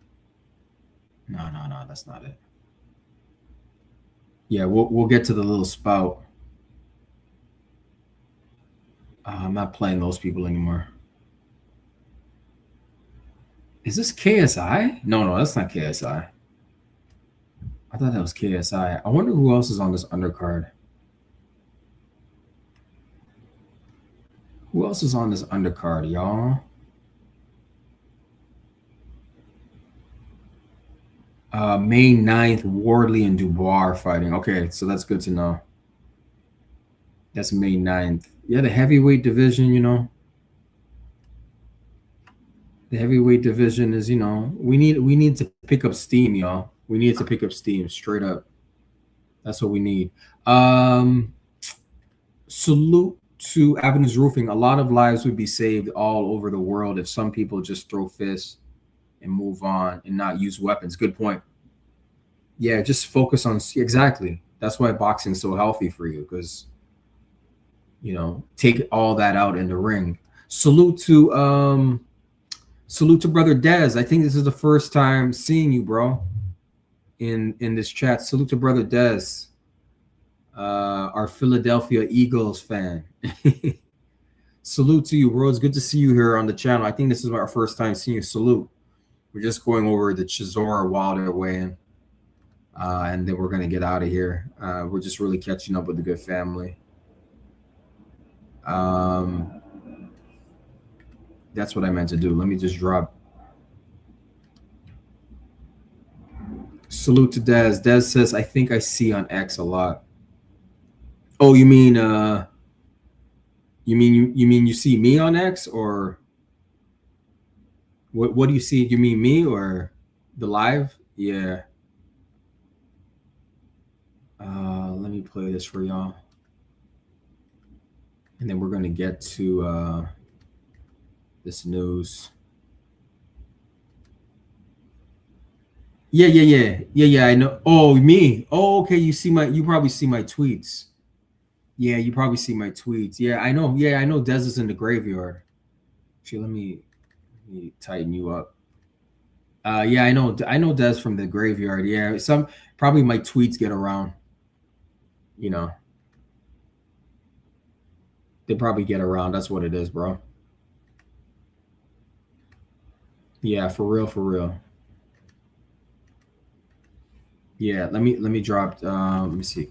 No, that's not it. Yeah, we'll get to the little spout. I'm not playing those people anymore. Is this KSI? No, that's not KSI. I thought that was KSI. I wonder who else is on this undercard. Who else is on this undercard, y'all? May 9th, Wardley and Dubois are fighting. Okay, so that's good to know. That's May 9th. Yeah, the heavyweight division, you know. The heavyweight division is, you know, we need to pick up steam, y'all. We need to pick up steam, straight up. That's what we need. Salute to Avenues Roofing. A lot of lives would be saved all over the world if some people just throw fists and move on and not use weapons. Good point. Yeah, just focus on, exactly. That's why boxing's so healthy for you, because, you know, take all that out in the ring. Salute to brother Dez. I think this is the first time seeing you, bro, in this chat. Salute to brother Dez, our Philadelphia Eagles fan. Salute to you, bro. It's good to see you here on the channel. I think this is our first time seeing you. Salute. We're just going over the Chisora Wilder weigh-in, and then we're going to get out of here. We're just really catching up with the good family. That's what I meant to do. Let me just drop. Salute to Dez. Dez says, I think I see on X a lot. Oh, you mean you see me on X, or what do you see? You mean me or the live? Yeah. Let me play this for y'all. And then we're going to get to this news. Yeah, I know. Oh, me. Oh, okay. You probably see my tweets. Yeah, you probably see my tweets. Yeah, I know. Yeah, I know Dez is in the graveyard. Actually, let me tighten you up. Yeah, I know Des from the graveyard. Yeah, some probably my tweets get around. You know, they probably get around. That's what it is, bro. Yeah, for real, for real. Yeah, let me drop. Let me see.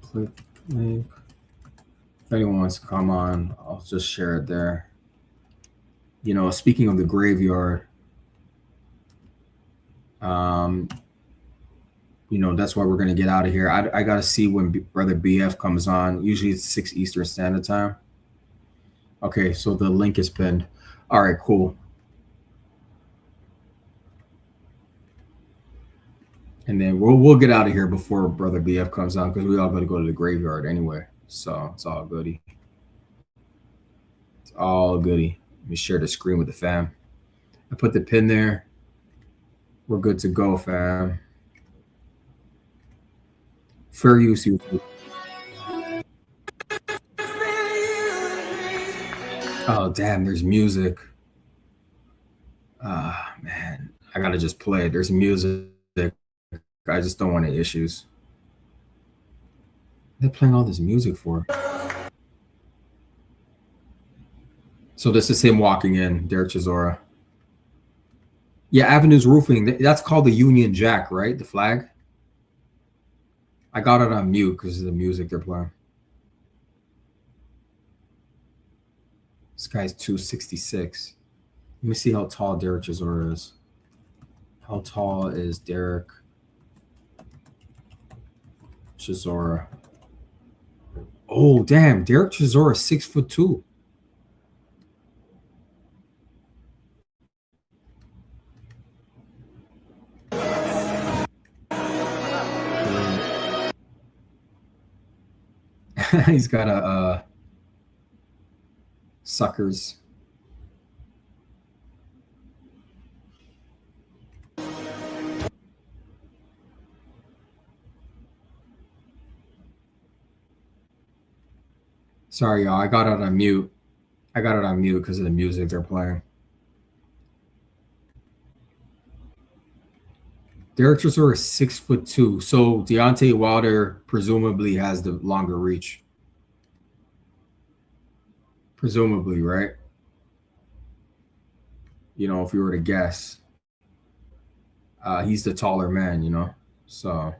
Click link. If anyone wants to come on, I'll just share it there. You know, speaking of the graveyard, you know, that's why we're gonna get out of here. I gotta see when Brother BF comes on. Usually it's 6 Eastern Standard Time. Okay, so the link is pinned. All right, cool. And then we'll get out of here before Brother BF comes on because we all got to go to the graveyard anyway. So it's all goody. It's all goody. Let me share the screen with the fam. I put the pin there. We're good to go, fam. Fair use, YouTube. Oh, damn, there's music. Ah, man. I got to just play it. There's music. I just don't want any issues. They're playing all this music for. So this is him walking in, Derek Chisora. Yeah, Avenues Roofing. That's called the Union Jack, right? The flag. I got it on mute because of the music they're playing. This guy's 266. Let me see how tall Derek Chisora is. How tall is Derek Chisora? Oh, damn. Derek Chisora is 6'2". He's got a suckers. Sorry, y'all. I got it on mute. I got it on mute because of the music they're playing. Derek Chisora is 6'2". So Deontay Wilder presumably has the longer reach. Presumably, right? You know, if you were to guess. He's the taller man, you know. So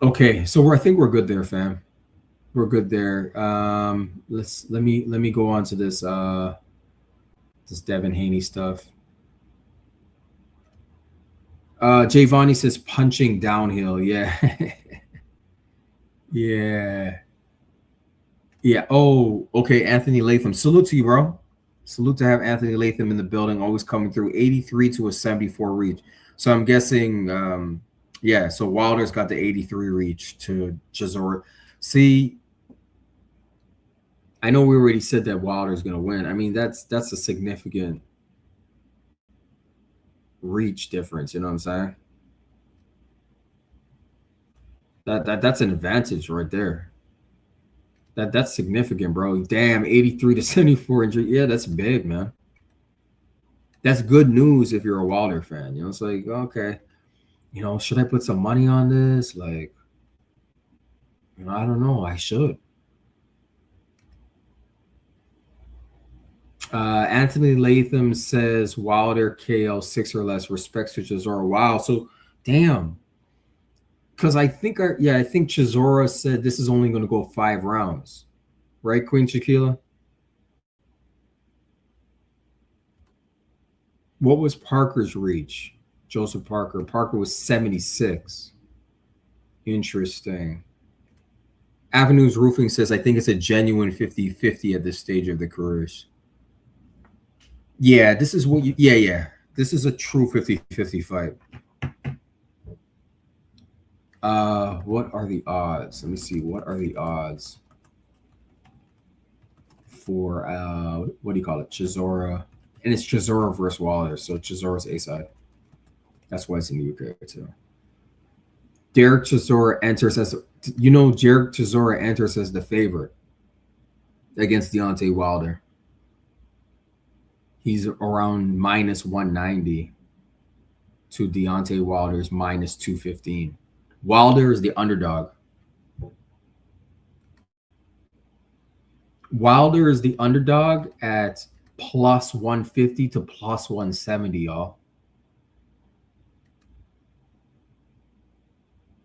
okay, so I think we're good there, fam. We're good there. Let me go on to this this Devin Haney stuff. Javani says punching downhill. Yeah. Yeah. Yeah. Oh, okay. Anthony Latham. Salute to you, bro. Salute to have Anthony Latham in the building, always coming through. 83 to a 74 reach. So I'm guessing, yeah, so Wilder's got the 83 reach to Chisora. See, I know we already said that Wilder's going to win. I mean, that's a significant reach difference. You know what I'm saying? That's an advantage right there. That's significant, bro. Damn, 83 to 74 injury. Yeah, that's big, man. That's good news if you're a Wilder fan. You know, it's like, okay, you know, should I put some money on this? Like, you know, I don't know. I should. Anthony Latham says Wilder KO 6 or less, respects to Chisora. Wow. So, damn. Because I think Chisora said this is only going to go 5 rounds. Right, Queen Shaquila? What was Parker's reach? Joseph Parker. Parker was 76. Interesting. Avenues Roofing says, I think it's a genuine 50-50 at this stage of the careers. Yeah, this is what you, yeah. This is a true 50-50 fight. What are the odds? Let me see. What are the odds for, what do you call it? Chisora. And it's Chisora versus Wilder. So Chisora's A side. That's why it's in the UK too. Derek Chisora enters as, you know, Derek Chisora enters as the favorite. against Deontay Wilder. He's around minus 190 to Deontay Wilder's minus 215. Wilder is the underdog. Wilder is the underdog at plus 150 to plus 170, y'all.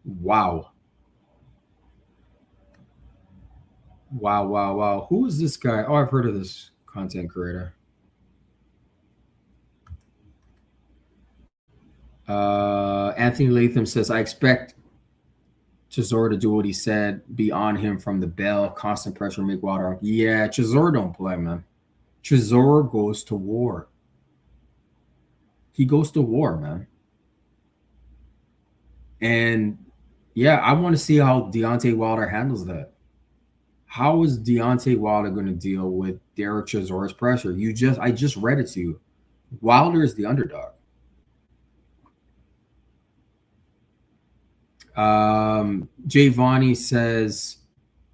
Wow. Wow, wow, wow. Who is this guy? Oh, I've heard of this content creator. Anthony Latham says, I expect Chisora to do what he said, be on him from the bell, constant pressure, make Wilder. Yeah, Chisora don't play, man. Chisora goes to war. He goes to war, man. And yeah, I want to see how Deontay Wilder handles that. How is Deontay Wilder going to deal with Derek Chisora's pressure? I just read it to you. Wilder is the underdog. Jay Vonnie says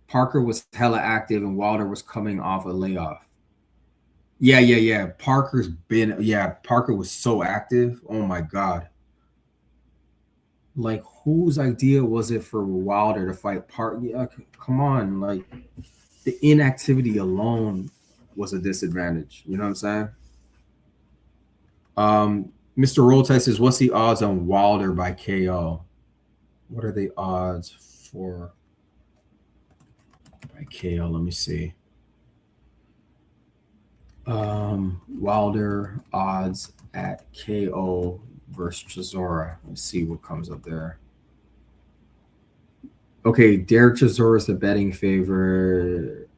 Parker was hella active and Wilder was coming off a layoff. Yeah. Parker was so active. Oh my God. Like, whose idea was it for Wilder to fight Parker? Yeah, come on. Like, the inactivity alone was a disadvantage. You know what I'm saying? Mr. Rolltice says, what's the odds on Wilder by KO? What are the odds for by KO? Let me see. Wilder odds at KO versus Chisora. Let's see what comes up there. Okay, Derek Chisora is the betting favorite.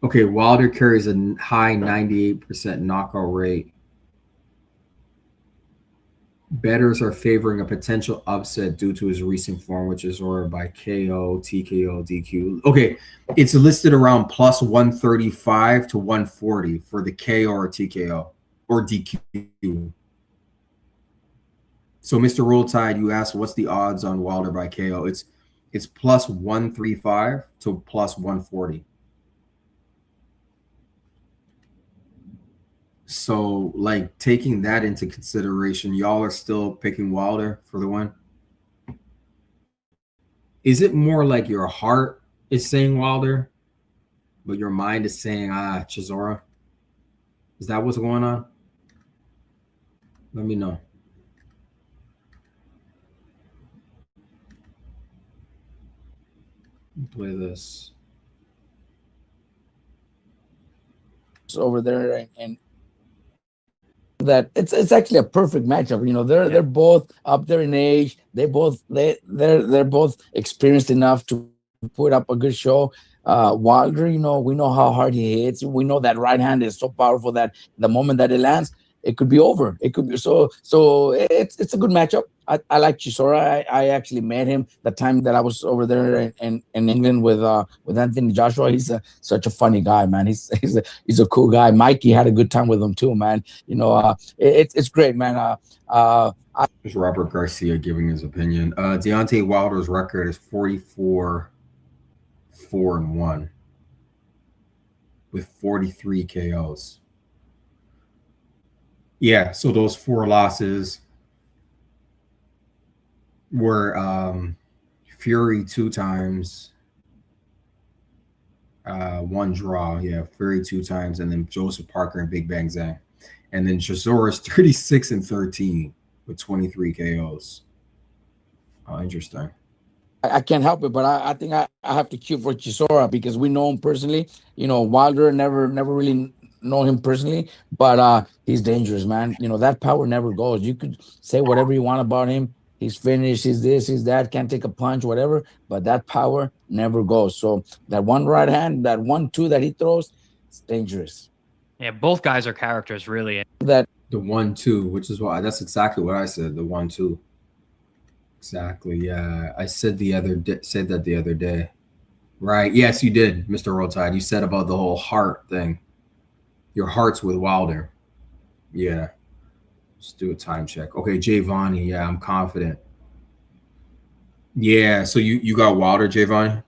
Okay, Wilder carries a high 98% knockout rate. Bettors are favoring a potential upset due to his recent form, which is or by KO, TKO, DQ. Okay, it's listed around plus 135 to 140 for the KO or TKO or DQ. So, Mr. Roll Tide, you asked what's the odds on Wilder by KO? It's plus 135 to plus 140. So, like, taking that into consideration, y'all are still picking Wilder for the win? Is it more like your heart is saying Wilder, but your mind is saying, Chisora? Is that what's going on? Let me know. Play this. Over there and that it's actually a perfect matchup. You know, they're both up there in age. They're both experienced enough to put up a good show. Wilder, you know, we know how hard he hits. We know that right hand is so powerful that the moment that it lands, it could be over. It could be so it's a good matchup. I like Chisora. I actually met him the time that I was over there in England with Anthony Joshua. He's such a funny guy, man. He's a cool guy. Mikey had a good time with him too, man. You know, it's great, man. There's Robert Garcia giving his opinion. Deontay Wilder's record is 44-4-1 with 43 KOs. Yeah, so those 4 losses were Fury 2 times, 1 draw. Yeah, Fury 2 times, and then Joseph Parker and Big Bang Zhang. And then Chisora is 36-13 with 23 KOs. Oh, interesting. I can't help it, but I think I have to cue for Chisora because we know him personally. You know, Wilder never really know him personally, but he's dangerous, man. You know, that power never goes. You could say whatever you want about him. He's finished, he's this, he's that, can't take a punch, whatever, but that power never goes. So that one right hand, that 1-2 that he throws, it's dangerous. Yeah, both guys are characters, really. That the 1-2, which is why that's exactly what I said. The 1-2, exactly. Yeah, I said that the other day, right? Yes, you did, Mr. Rolltide. You said about the whole heart thing. Your heart's with Wilder. Yeah. Let's do a time check. Okay, Jay Vonnie. Yeah, I'm confident. Yeah, so you got Wilder, Jay Vonnie?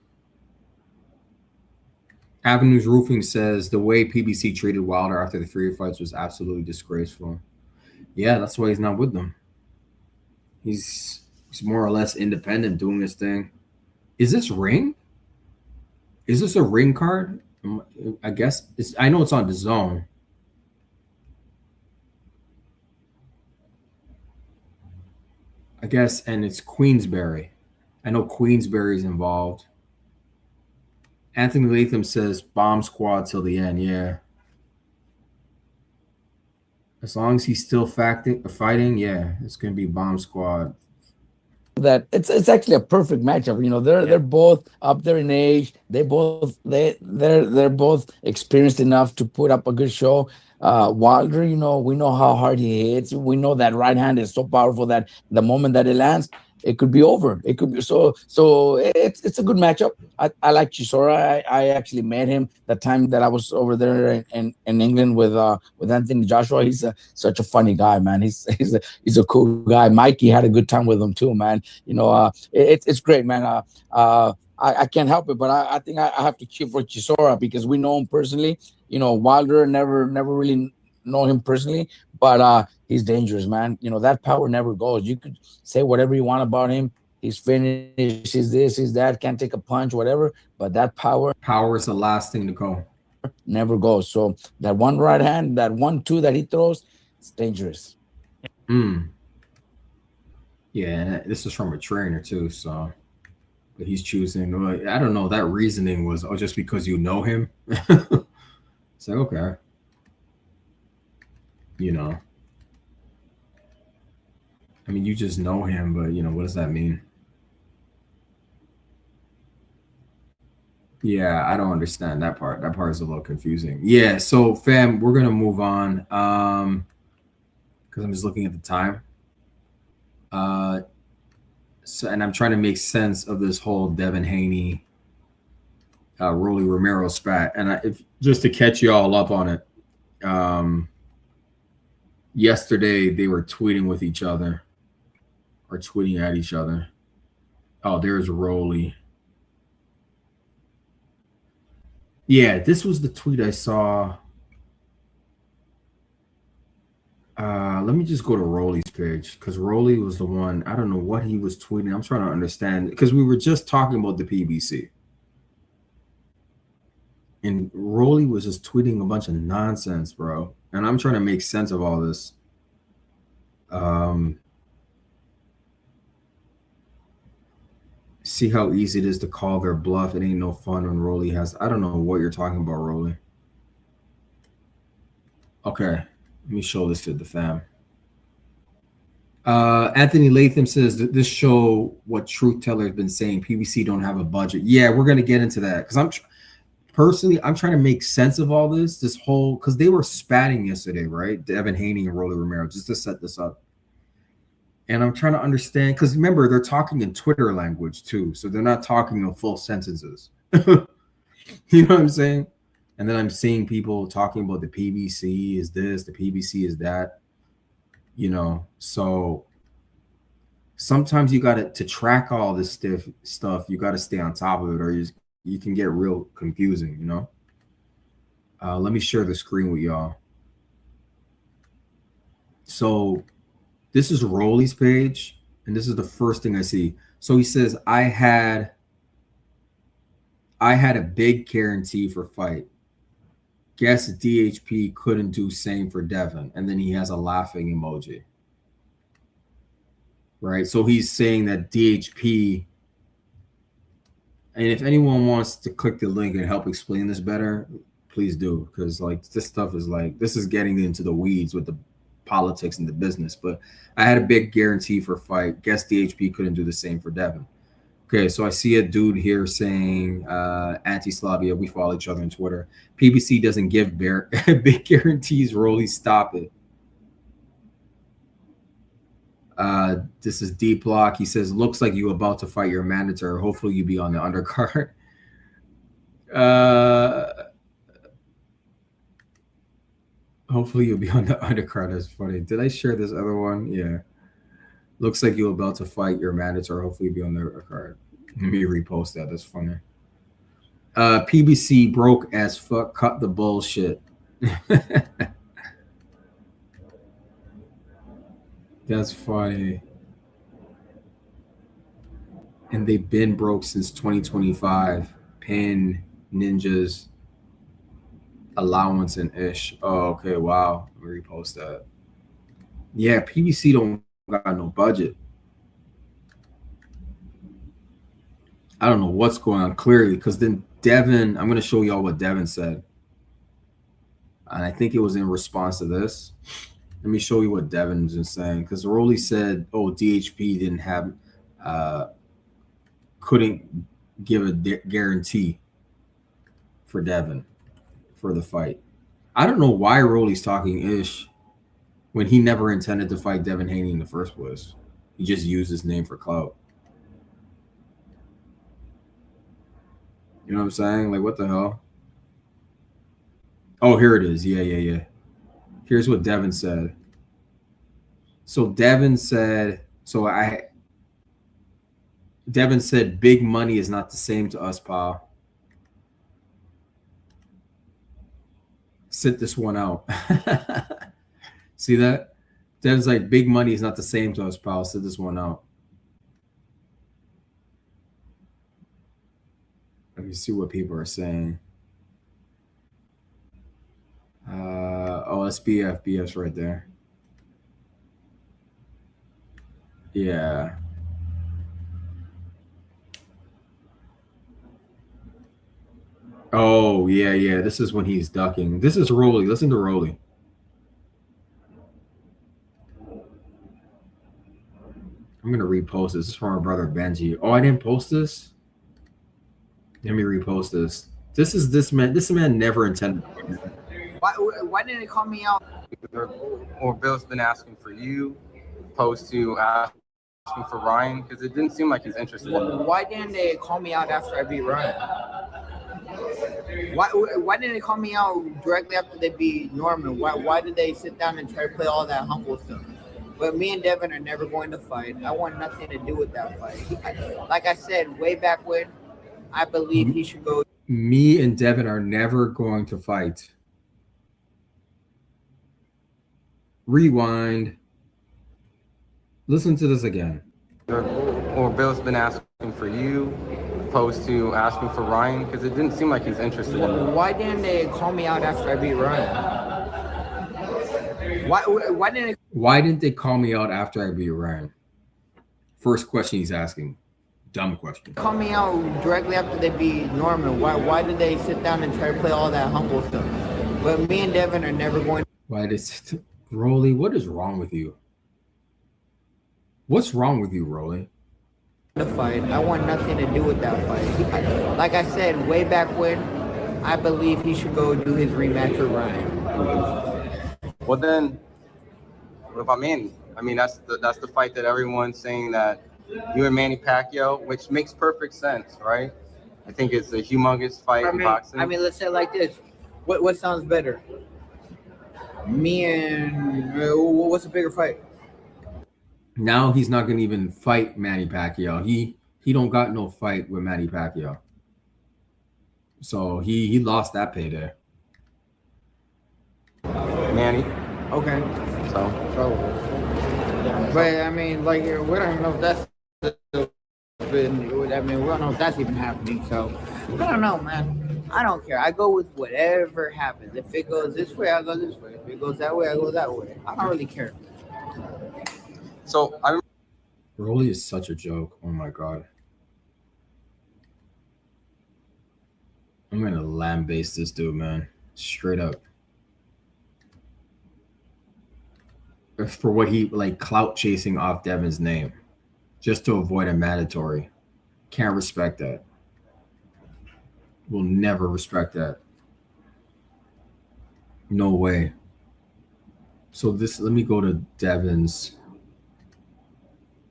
Avenues Roofing says the way PBC treated Wilder after the Fury fights was absolutely disgraceful. Yeah, that's why he's not with them. He's more or less independent, doing his thing. Is this Ring? Is this a Ring card? I guess it's. I know it's on the Zone. I guess, and it's Queensberry. I know Queensberry's involved. Anthony Latham says bomb squad till the end. Yeah. As long as he's still fighting, yeah, it's gonna be bomb squad. That it's actually a perfect matchup. You know, they're both up there in age. They're both experienced enough to put up a good show. Wilder, you know, we know how hard he hits. We know that right hand is so powerful that the moment that it lands, it could be over. It could be so it's a good matchup. I like Chisora. I actually met him the time that I was over there in England with Anthony Joshua. He's such a funny guy, man. He's a cool guy. Mikey had a good time with him too, man. You know, it's great, man. I can't help it, but I think I have to cheer for Chisora because we know him personally. You know, Wilder never really know him personally, but he's dangerous, man. You know, that power never goes. You could say whatever you want about him. He's finished. He's this. He's that. Can't take a punch, whatever. But that power is the last thing to go. Never goes. So that one right hand, that 1-2 that he throws, it's dangerous. Yeah, and this is from a trainer too. So, but he's choosing. I don't know. That reasoning was just because you know him. It's like, okay, you know. I mean, you just know him, but you know, what does that mean? Yeah, I don't understand that part. That part is a little confusing. Yeah, so fam, we're gonna move on. Because I'm just looking at the time. So, and I'm trying to make sense of this whole Devin Haney, Rolly Romero spat. And just to catch you all up on it, yesterday they were tweeting with each other, or tweeting at each other. Oh, there's Rolly. Yeah, this was the tweet I saw. Let me just go to Rolly's page because Rolly was the one. I don't know what he was tweeting. I'm trying to understand because we were just talking about the PBC. And Rolly was just tweeting a bunch of nonsense, bro. And I'm trying to make sense of all this. See how easy it is to call their bluff. It ain't no fun when Rolly has. I don't know what you're talking about, Rolly. Okay, let me show this to the fam. Anthony Latham says that this show what Truth Teller has been saying. PBC don't have a budget. Yeah, we're gonna get into that because I'm trying to make sense of all this whole because they were spatting yesterday, right? Devin Haney and Rolly Romero, just to set this up. And I'm trying to understand because remember they're talking in Twitter language too, so they're not talking in full sentences. You know what I'm saying? And then I'm seeing people talking about the PBC is this, the PBC is that. You know, so sometimes you got to track all this stuff. You got to stay on top of it, or you can get real confusing. You know. Let me share the screen with y'all. So this is Rolly's page, and this is the first thing I see. So he says, I had a big guarantee for fight. Guess DHP couldn't do same for Devin. And then he has a laughing emoji. Right? So he's saying that DHP, and if anyone wants to click the link and help explain this better, please do. Because like this stuff is like, this is getting into the weeds with the politics and the business. But I had a big guarantee for fight. Guess DHP couldn't do the same for Devin. Okay, so I see a dude here saying anti-Slavia, we follow each other on Twitter. PBC doesn't give big guarantees. Rolly, stop it. This is Deep Block. He says, looks like you about to fight your mandatory. Hopefully you be on the undercard. Hopefully you'll be on the undercard. That's funny. Did I share this other one? Yeah. Looks like you're about to fight your mandatory. Hopefully you'll be on the undercard. Let me repost that. That's funny. PBC broke as fuck. Cut the bullshit. That's funny. And they've been broke since 2025. Pin, ninjas, allowance, and ish. Oh, okay. Wow. Let me repost that. Yeah, PBC don't got no budget. I don't know what's going on clearly, because then Devin, I'm going to show y'all what Devin said. And I think it was in response to this. Let me show you what Devin's been saying, because Rolly said, oh, DHP didn't have, couldn't give a guarantee for Devin for the fight. I don't know why Rolly's talking ish when he never intended to fight Devin Haney in the first place. He just used his name for clout. You know what I'm saying? Like, what the hell? Oh, here it is. Yeah. Here's what Devin said. So Devin said, Devin said, big money is not the same to us, pal. Sit this one out. See that? Devin's like, big money is not the same to us, pal. Sit this one out. Let me see what people are saying. Oh, that's BF. BF's right there. Yeah. Oh, yeah. This is when he's ducking. This is Rolly. Listen to Rolly. I'm going to repost this. This is from our brother Benji. Oh, I didn't post this? Let me repost this. This man never intended. Why didn't they call me out? Or Bill's been asking for you, opposed to asking for Ryan, because it didn't seem like he's interested in it. Why didn't they call me out after I beat Ryan? Why didn't they call me out directly after they beat Norman? Why did they sit down and try to play all that humble stuff? But me and Devin are never going to fight. I want nothing to do with that fight. Like I said, way back when, I believe he should go. Me and Devin are never going to fight. Rewind. Listen to this again. Or Bill's been asking for you, opposed to asking for Ryan, because it didn't seem like he's interested in it. Why didn't they call me out after I beat Ryan? Why didn't they call me out after I beat Ryan? First question he's asking. Dumb question. Call me out directly after they beat Norman. Why did they sit down and try to play all that humble stuff? But me and Devin are never going. Why did Rolly? What is wrong with you? What's wrong with you, Rolly? The fight. I want nothing to do with that fight. Like I said, way back when, I believe he should go do his rematch with Ryan. Well then, what about Manny? I mean, that's the fight that everyone's saying that you and Manny Pacquiao, which makes perfect sense, right? I think it's a humongous fight in boxing. I mean, let's say it like this. What sounds better? Me and what's a bigger fight? Now he's not gonna even fight Manny Pacquiao. He don't got no fight with Manny Pacquiao. So he lost that payday. Manny. Okay. So but I mean, like, we don't know if that's been. I mean, we don't know if that's even happening. So I don't know, man. I don't care. I go with whatever happens. If it goes this way, I go this way. If it goes that way, I go that way. I don't really care. So Rolly is such a joke. Oh my god. I'm gonna lambaste this dude, man. Straight up. For what he like clout chasing off Devin's name just to avoid a mandatory. Can't respect that. Will never respect that. No way. So let me go to Devin's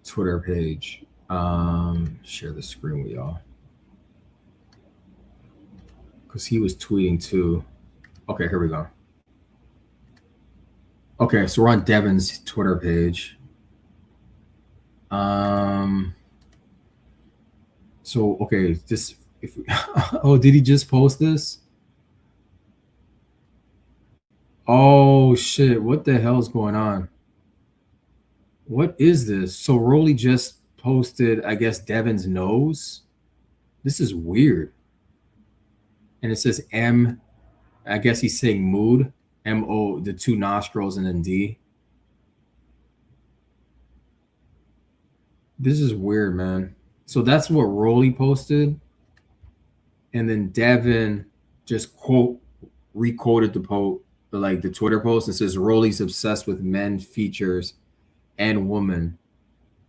Twitter page. Share the screen with y'all. Because he was tweeting too. Okay, here we go. Okay, so we're on Devin's Twitter page. So okay, this If oh, did he just post this? Oh shit! What the hell is going on? What is this? So Rolly just posted, I guess, Devin's nose. This is weird. And it says M. I guess he's saying mood. M-O, the two nostrils, and then D. This is weird, man. So that's what Rolly posted. And then Devin just requoted the Twitter post and says Rolly's obsessed with men features and women.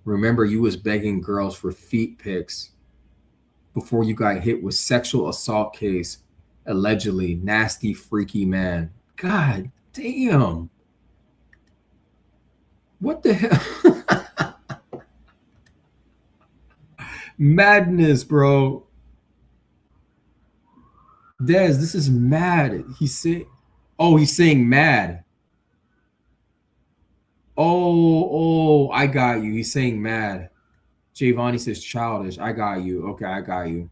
Remember, you was begging girls for feet pics before you got hit with sexual assault case, allegedly. Nasty, freaky man. God damn. What the hell? Madness, bro. Dez, this is mad. He's saying mad. Oh, I got you. He's saying mad. Giovanni says childish. I got you. Okay, I got you.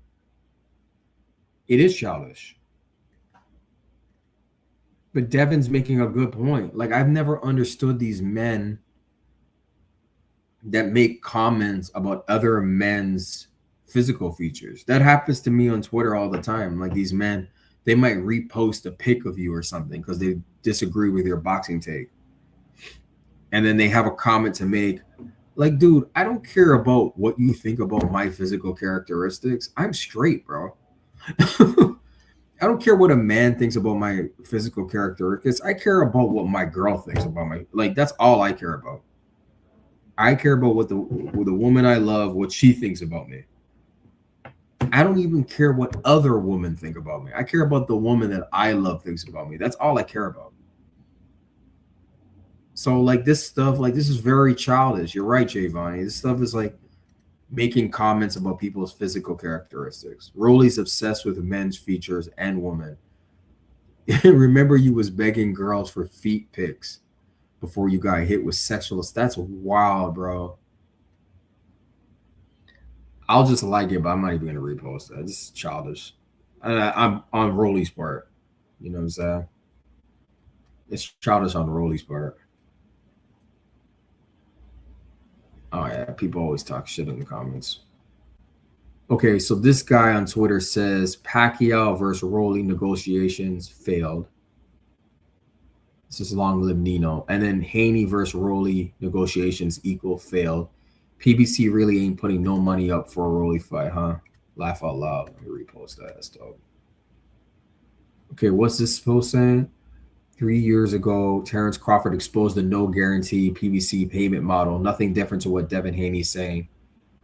It is childish. But Devin's making a good point. Like, I've never understood these men that make comments about other men's physical features. That happens to me on Twitter all the time. Like, these men, they might repost a pic of you or something because they disagree with your boxing take. And then they have a comment to make. Like, dude, I don't care about what you think about my physical characteristics. I'm straight, bro. I don't care what a man thinks about my physical characteristics. I care about what my girl thinks about my, like, that's all I care about. I care about what the woman I love, what she thinks about me. I don't even care what other women think about me. I care about the woman that I love thinks about me. That's all I care about. So, like, this stuff, like, this is very childish. You're right, Giovanni. This stuff is like making comments about people's physical characteristics. Rolly's obsessed with men's features and women. Remember, you was begging girls for feet pics before you got hit with sexual. That's wild, bro. I'll just like it, but I'm not even gonna repost that. This is childish. I'm on Rolly's part. You know what I'm saying? It's childish on Rolly's part. Oh yeah, people always talk shit in the comments. Okay, so this guy on Twitter says Pacquiao versus Rolly negotiations failed. This is long live Nino. And then Haney versus Rolly negotiations equal failed. PBC really ain't putting no money up for a Rolly fight, huh? Laugh out loud. Let me repost that. That's dope. Okay, what's this post saying? 3 years ago, Terrence Crawford exposed the no guarantee PBC payment model. Nothing different to what Devin Haney is saying.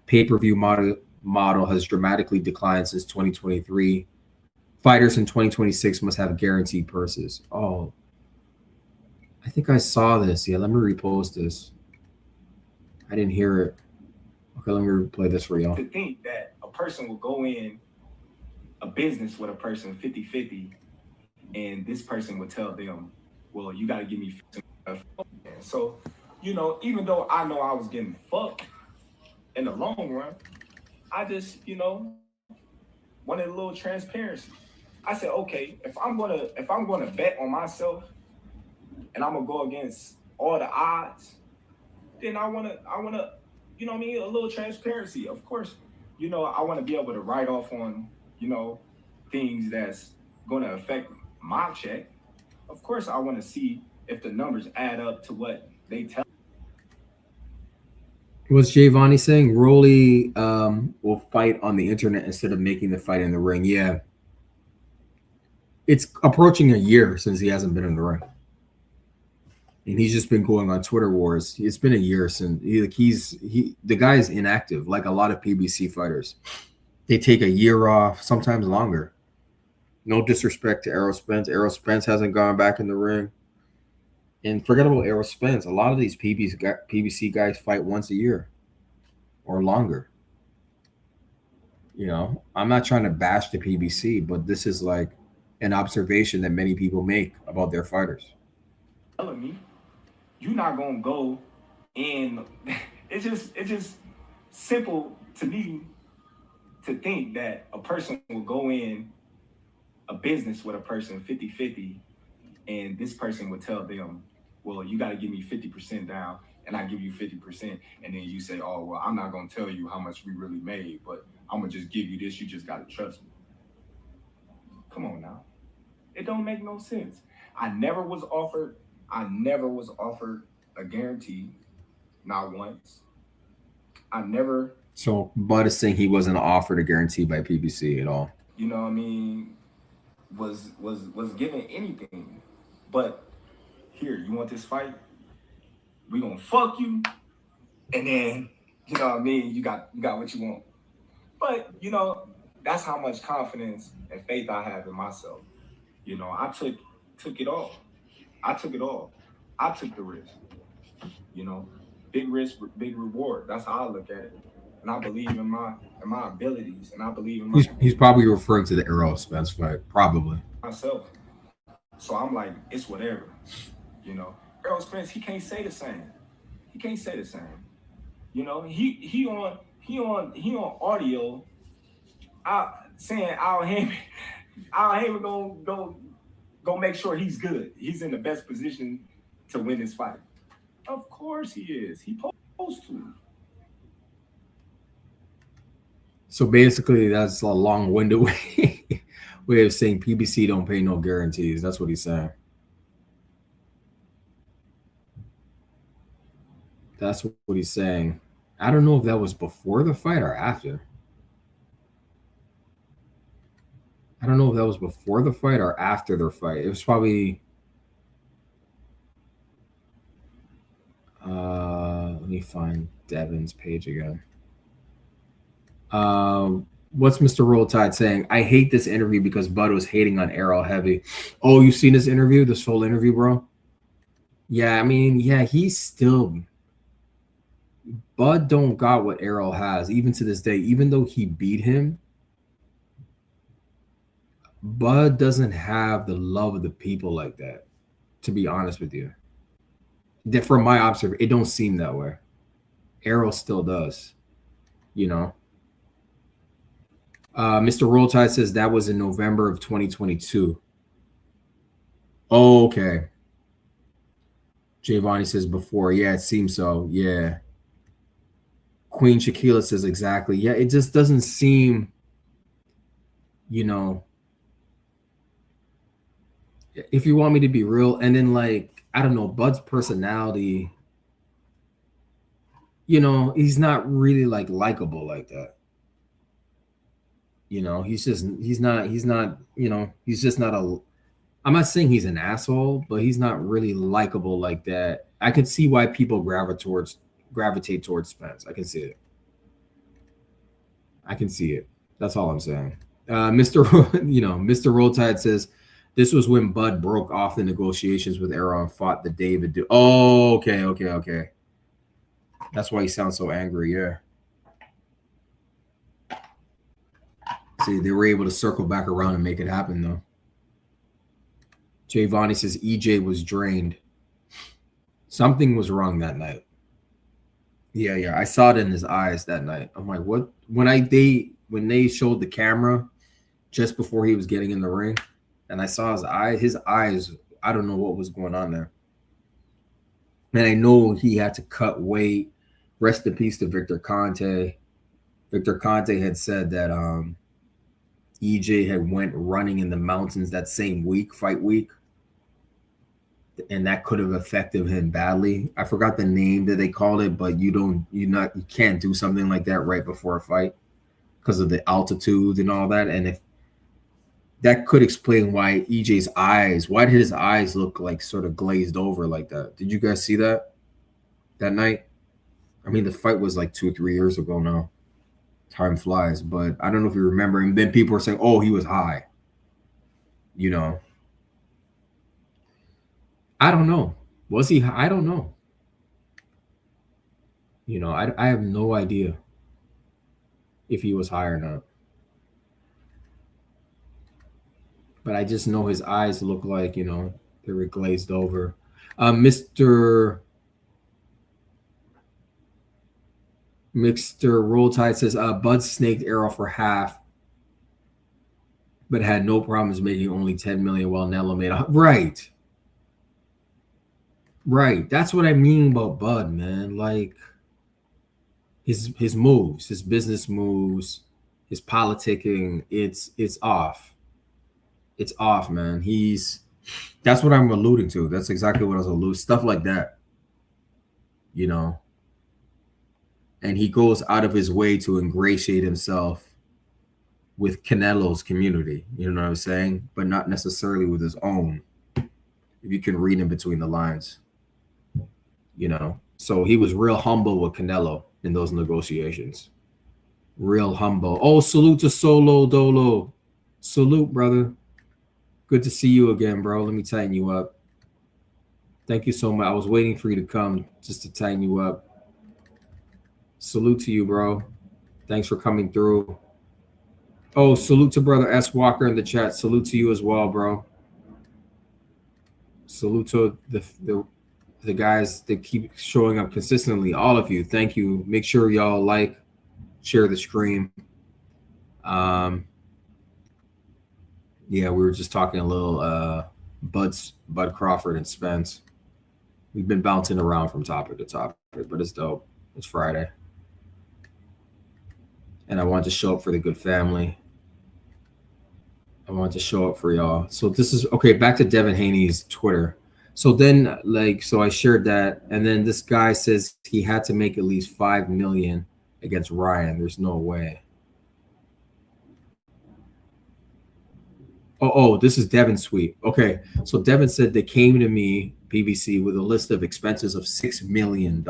Pay-per-view model has dramatically declined since 2023. Fighters in 2026 must have guaranteed purses. Oh, I think I saw this. Yeah, let me repost this. I didn't hear it. Okay, let me replay this for y'all. To think that a person will go in a business with a person 50-50 and this person would tell them, well, you got to give me 50%. So, you know, even though I know I was getting fucked in the long run, I just, you know, wanted a little transparency. I said, okay, if I'm gonna bet on myself and I'm gonna go against all the odds, then I wanna, you know what I mean, a little transparency. Of course, you know, I want to be able to write off on, you know, things that's gonna affect my check. Of course, I want to see if the numbers add up to what they tell. Was Giovanni saying Rolly will fight on the internet instead of making the fight in the ring? Yeah. It's approaching a year since he hasn't been in the ring. And he's just been going on Twitter wars. It's been a year since the guy is inactive, like a lot of PBC fighters. They take a year off, sometimes longer. No disrespect to Errol Spence. Errol Spence hasn't gone back in the ring. And forget about Errol Spence. A lot of these PBC guys fight once a year or longer. You know, I'm not trying to bash the PBC, but this is like an observation that many people make about their fighters. Telling me, you're not gonna go in. It's just simple to me to think that a person will go in a business with a person 50-50 and this person would tell them, well, you got to give me 50% down and I give you 50%. And then you say, oh, well, I'm not going to tell you how much we really made, but I'm going to just give you this. You just got to trust me. Come on now. It don't make no sense. I never was offered a guarantee, not once. I never. So Bud is saying he wasn't offered a guarantee by PBC at all. You know what I mean? Was given anything. But here, you want this fight? We gonna fuck you, and then you know what I mean. You got what you want. But you know that's how much confidence and faith I have in myself. You know, I took it all. I took it all. I took the risk. You know, big risk, big reward. That's how I look at it. And I believe in my abilities, and I believe in He's probably referring to the Errol Spence fight, probably. myself. So I'm like, it's whatever. You know, Errol Spence, he can't say the same. He can't say the same. You know, he on audio saying Al Haymon gonna make sure he's good. He's in the best position to win this fight. Of course he is. He supposed to. So basically, that's a long-winded way of saying PBC don't pay no guarantees. That's what he's saying. That's what he's saying. I don't know if that was before the fight or after. I don't know if that was before the fight or after their fight. It was probably. Let me find Devin's page again. What's Mr. Roll Tide saying? I hate this interview because Bud was hating on Errol heavy. Oh, you seen this interview? This whole interview, bro? Yeah, I mean, yeah, he's still. Bud don't got what Errol has, even to this day. Even though he beat him, Bud doesn't have the love of the people like that, to be honest with you. From my observation, it don't seem that way. Errol still does, you know. Mr. Roll Tide says that was in November of 2022. Oh, okay. Giovanni says before. Yeah, it seems so. Yeah. Queen Shaquila says exactly. Yeah, it just doesn't seem, you know, if you want me to be real, and then like, I don't know, Bud's personality, you know, he's not really like likable like that. You know, he's not, you know, he's just not I'm not saying he's an asshole, but he's not really likable like that. I can see why people gravitate towards Spence. I can see it. I can see it. That's all I'm saying. Mr. Roll Tide says this was when Bud broke off the negotiations with Errol and fought the David. Oh, okay. That's why he sounds so angry. Yeah. See, they were able to circle back around and make it happen, though. Giovanni says EJ was drained. Something was wrong that night. Yeah. I saw it in his eyes that night. I'm like, what? When they showed the camera just before he was getting in the ring, and I saw his eyes, I don't know what was going on there. And I know he had to cut weight. Rest in peace to Victor Conte. Victor Conte had said that EJ had went running in the mountains that same week, fight week. And that could have affected him badly. I forgot the name that they called it, but you can't do something like that right before a fight because of the altitude and all that. And if that could explain why EJ's eyes, why did his eyes look like sort of glazed over like that? Did you guys see that night? I mean, the fight was like 2 or 3 years ago now. Time flies, but I don't know if you remember. And then people were saying, oh, he was high. You know. I don't know. Was he high? I don't know. You know, I have no idea if he was high or not. But I just know his eyes look like, you know, they were glazed over. Mr. Mr. Roll Tide says Bud snaked Arrow for half, but had no problems making only 10 million while Nello made right. Right. That's what I mean about Bud, man. Like his moves, his business moves, his politicking, it's off. It's off, man. That's what I'm alluding to. That's exactly what I was alluding. Stuff like that. You know. And he goes out of his way to ingratiate himself with Canelo's community. You know what I'm saying? But not necessarily with his own. If you can read in between the lines. You know. So he was real humble with Canelo in those negotiations. Real humble. Oh, salute to Solo Dolo. Salute, brother. Good to see you again, bro. Let me tighten you up. Thank you so much. I was waiting for you to come just to tighten you up. Salute to you, bro. Thanks for coming through. Oh, salute to brother S. Walker in the chat. Salute to you as well, bro. Salute to the guys that keep showing up consistently. All of you. Thank you. Make sure y'all like, share the stream. Yeah, we were just talking a little Bud Crawford and Spence. We've been bouncing around from topic to topic, but it's dope. It's Friday. And I want to show up for the good family. I want to show up for y'all. So this is okay. Back to Devin Haney's Twitter. So then, so I shared that, and then this guy says he had to make at least 5 million against Ryan. There's no way. Oh, this is Devin's tweet. Okay, so Devin said they came to me, PBC, with a list of expenses of $6 million,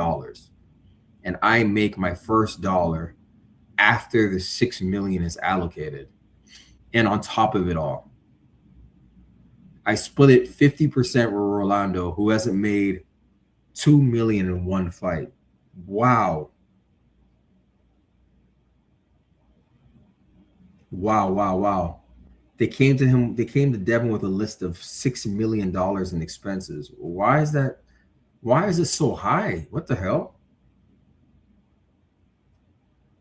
and I make my first dollar after the 6 million is allocated, and on top of it all, I split it 50% with Rolando, who hasn't made 2 million in one fight. Wow. Wow. They came to Devin with a list of $6 million in expenses. Why is that? Why is it so high? What the hell?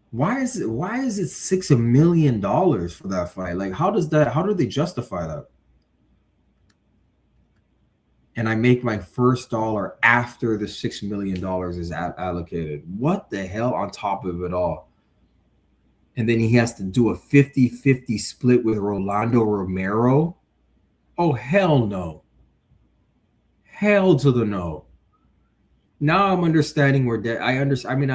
Why is it $6 million for that fight? Like, how do they justify that? And I make my first dollar after the $6 million is allocated. What the hell on top of it all? And then he has to do a 50-50 split with Rolando Romero. Oh, hell no. Hell to the no. Now I'm understanding where I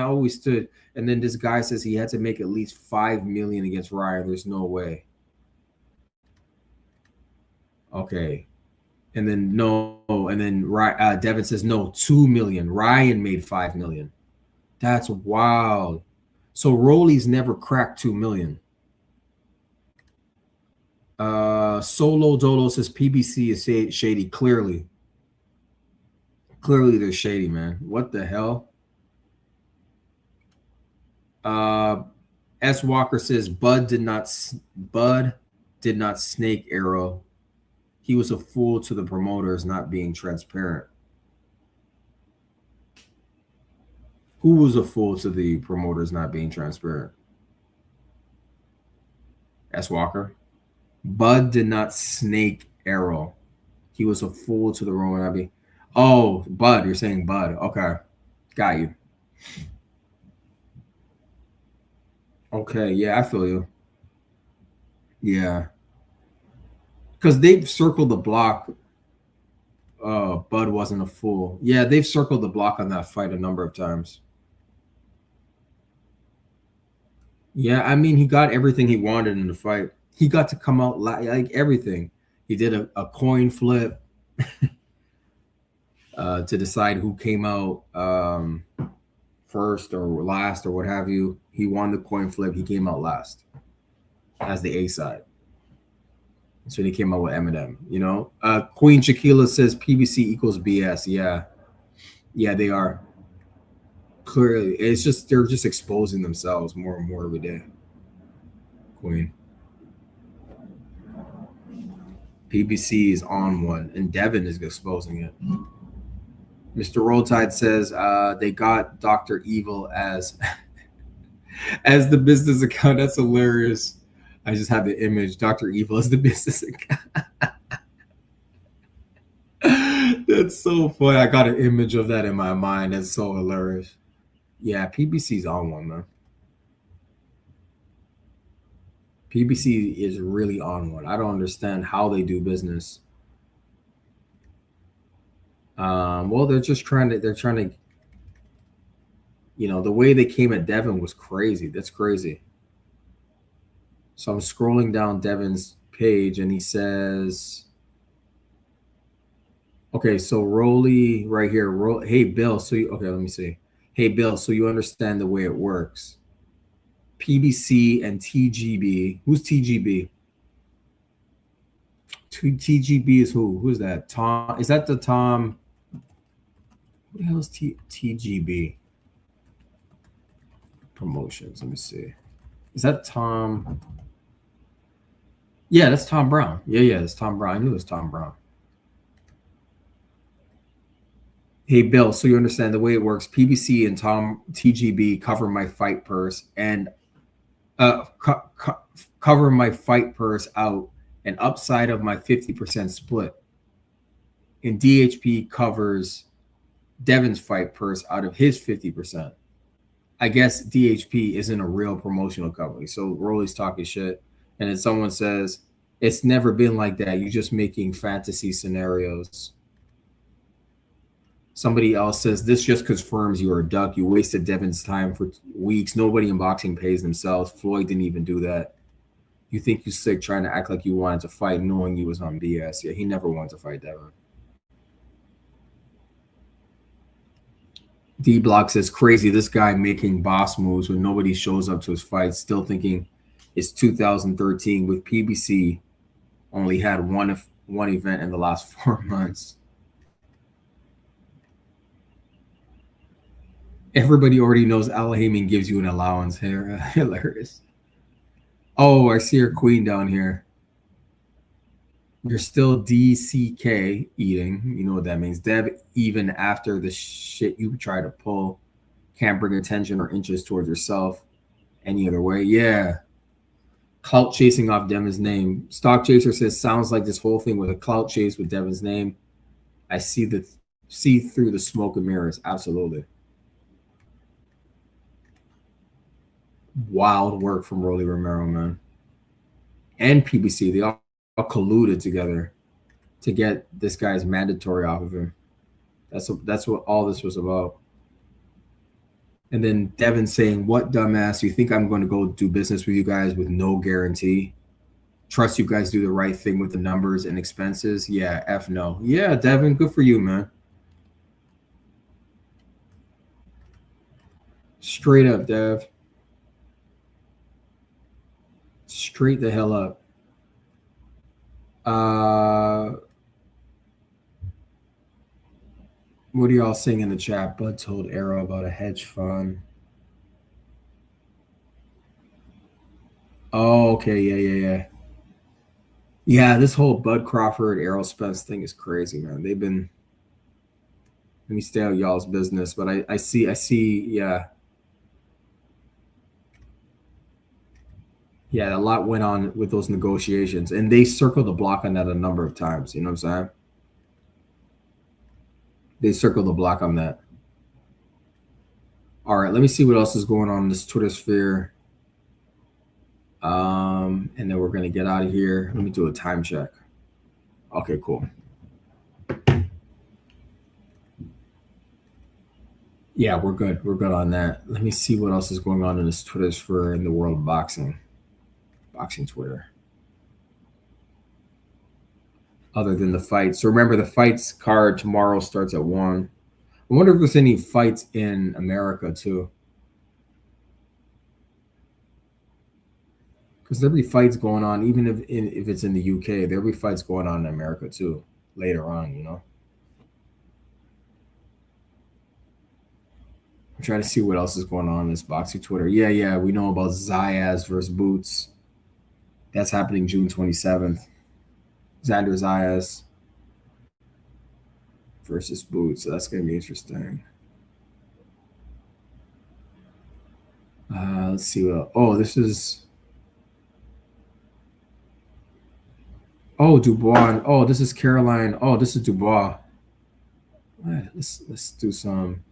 always stood. And then this guy says he had to make at least 5 million against Ryan. There's no way. Okay. And then no. And then Devin says no, 2 million. Ryan made 5 million. That's wild. So Rolly's never cracked 2 million. Solo Dolo says PBC is shady. Clearly they're shady, man. What the hell? S. Walker says Bud did not snake Arrow. He was a fool to the promoters not being transparent. Who was a fool to the promoters not being transparent? S. Walker. Bud did not snake Arrow. He was a fool to the Roman not being. Oh, Bud. You're saying Bud. Okay. Got you. Okay. Yeah, I feel you. Yeah. Because they've circled the block. Bud wasn't a fool. Yeah, they've circled the block on that fight a number of times. Yeah, I mean, he got everything he wanted in the fight. He got to come out like everything. He did a coin flip to decide who came out first or last or what have you. He won the coin flip. He came out last as the A side. So he came out with Eminem, you know. Queen Shaquila says PBC equals BS. Yeah, they are. Clearly, it's just they're just exposing themselves more and more every day. Queen. PBC is on one, and Devin is exposing it. Mr. Roll Tide says they got Dr. Evil as as the business account. That's hilarious. I just have the image. Dr. Evil as the business account. That's so funny. I got an image of that in my mind. That's so hilarious. Yeah, PBC's on one, man. PBC is really on one. I don't understand how they do business. Well, they're trying to, the way they came at Devin was crazy. That's crazy. So I'm scrolling down Devin's page and he says, okay, so Rolly right here. Hey, Bill. Okay, let me see. Hey, Bill, so you understand the way it works. PBC and TGB. Who's TGB? TGB is who? Who's that? Tom? Is that the Tom? What the hell is TGB? Promotions. Let me see. Is that Tom? Yeah, that's Tom Brown. Yeah, that's Tom Brown. I knew it was Tom Brown. Hey, Bill, so you understand the way it works. PBC and TGB cover my fight purse and cover my fight purse out and upside of my 50% split. And DHP covers Devin's fight purse out of his 50%. I guess DHP isn't a real promotional company. So Rolly's talking shit. And then someone says, it's never been like that. You're just making fantasy scenarios. Somebody else says, this just confirms you're a duck. You wasted Devin's time for weeks. Nobody in boxing pays themselves. Floyd didn't even do that. You think you're sick trying to act like you wanted to fight knowing you was on BS. Yeah, he never wanted to fight Devin. D-Block says, crazy. This guy making boss moves when nobody shows up to his fights, still thinking it's 2013 with PBC only had one event in the last 4 months. Everybody already knows Al Heyman gives you an allowance here. Hilarious. Oh, I see your queen down here. You're still DCK eating. You know what that means. Dev, even after the shit you try to pull, can't bring attention or interest towards yourself any other way. Yeah. Clout chasing off Devin's name. Stock Chaser says, sounds like this whole thing was a clout chase with Devin's name. I see through the smoke and mirrors. Absolutely. Wild work from Rolly Romero, man. And PBC. They all colluded together to get this guy's mandatory off of him. That's what all this was about. And then Devin saying, what dumbass, you think I'm going to go do business with you guys with no guarantee? Trust you guys do the right thing with the numbers and expenses? Yeah, F no. Yeah, Devin, good for you, man. Straight up, Dev. Straight the hell up. What are y'all saying in the chat? Bud told Arrow about a hedge fund. Oh, okay. Yeah. Yeah, this whole Bud Crawford, Errol Spence thing is crazy, man. They've been, let me stay out y'all's business, but I see, yeah. Yeah, a lot went on with those negotiations, and they circled the block on that a number of times. You know what I'm saying? They circled the block on that. All right, let me see what else is going on in this Twitter sphere. And then we're going to get out of here. Let me do a time check. Okay, cool. Yeah, we're good. We're good on that. Let me see what else is going on in this Twitter sphere in the world of boxing. Boxing Twitter. Other than the fights. So remember, the fights card tomorrow starts at 1. I wonder if there's any fights in America too. Because there'll be fights going on, even if it's in the UK, there'll be fights going on in America too later on, you know. I'm trying to see what else is going on in this boxing Twitter. Yeah, we know about Zayas versus Boots. That's happening June 27th. Xander Zayas versus Boots. So that's going to be interesting. Let's see what. Oh, this is. Oh, Dubois. Oh, this is Caroline. Oh, this is Dubois. All right, let's do some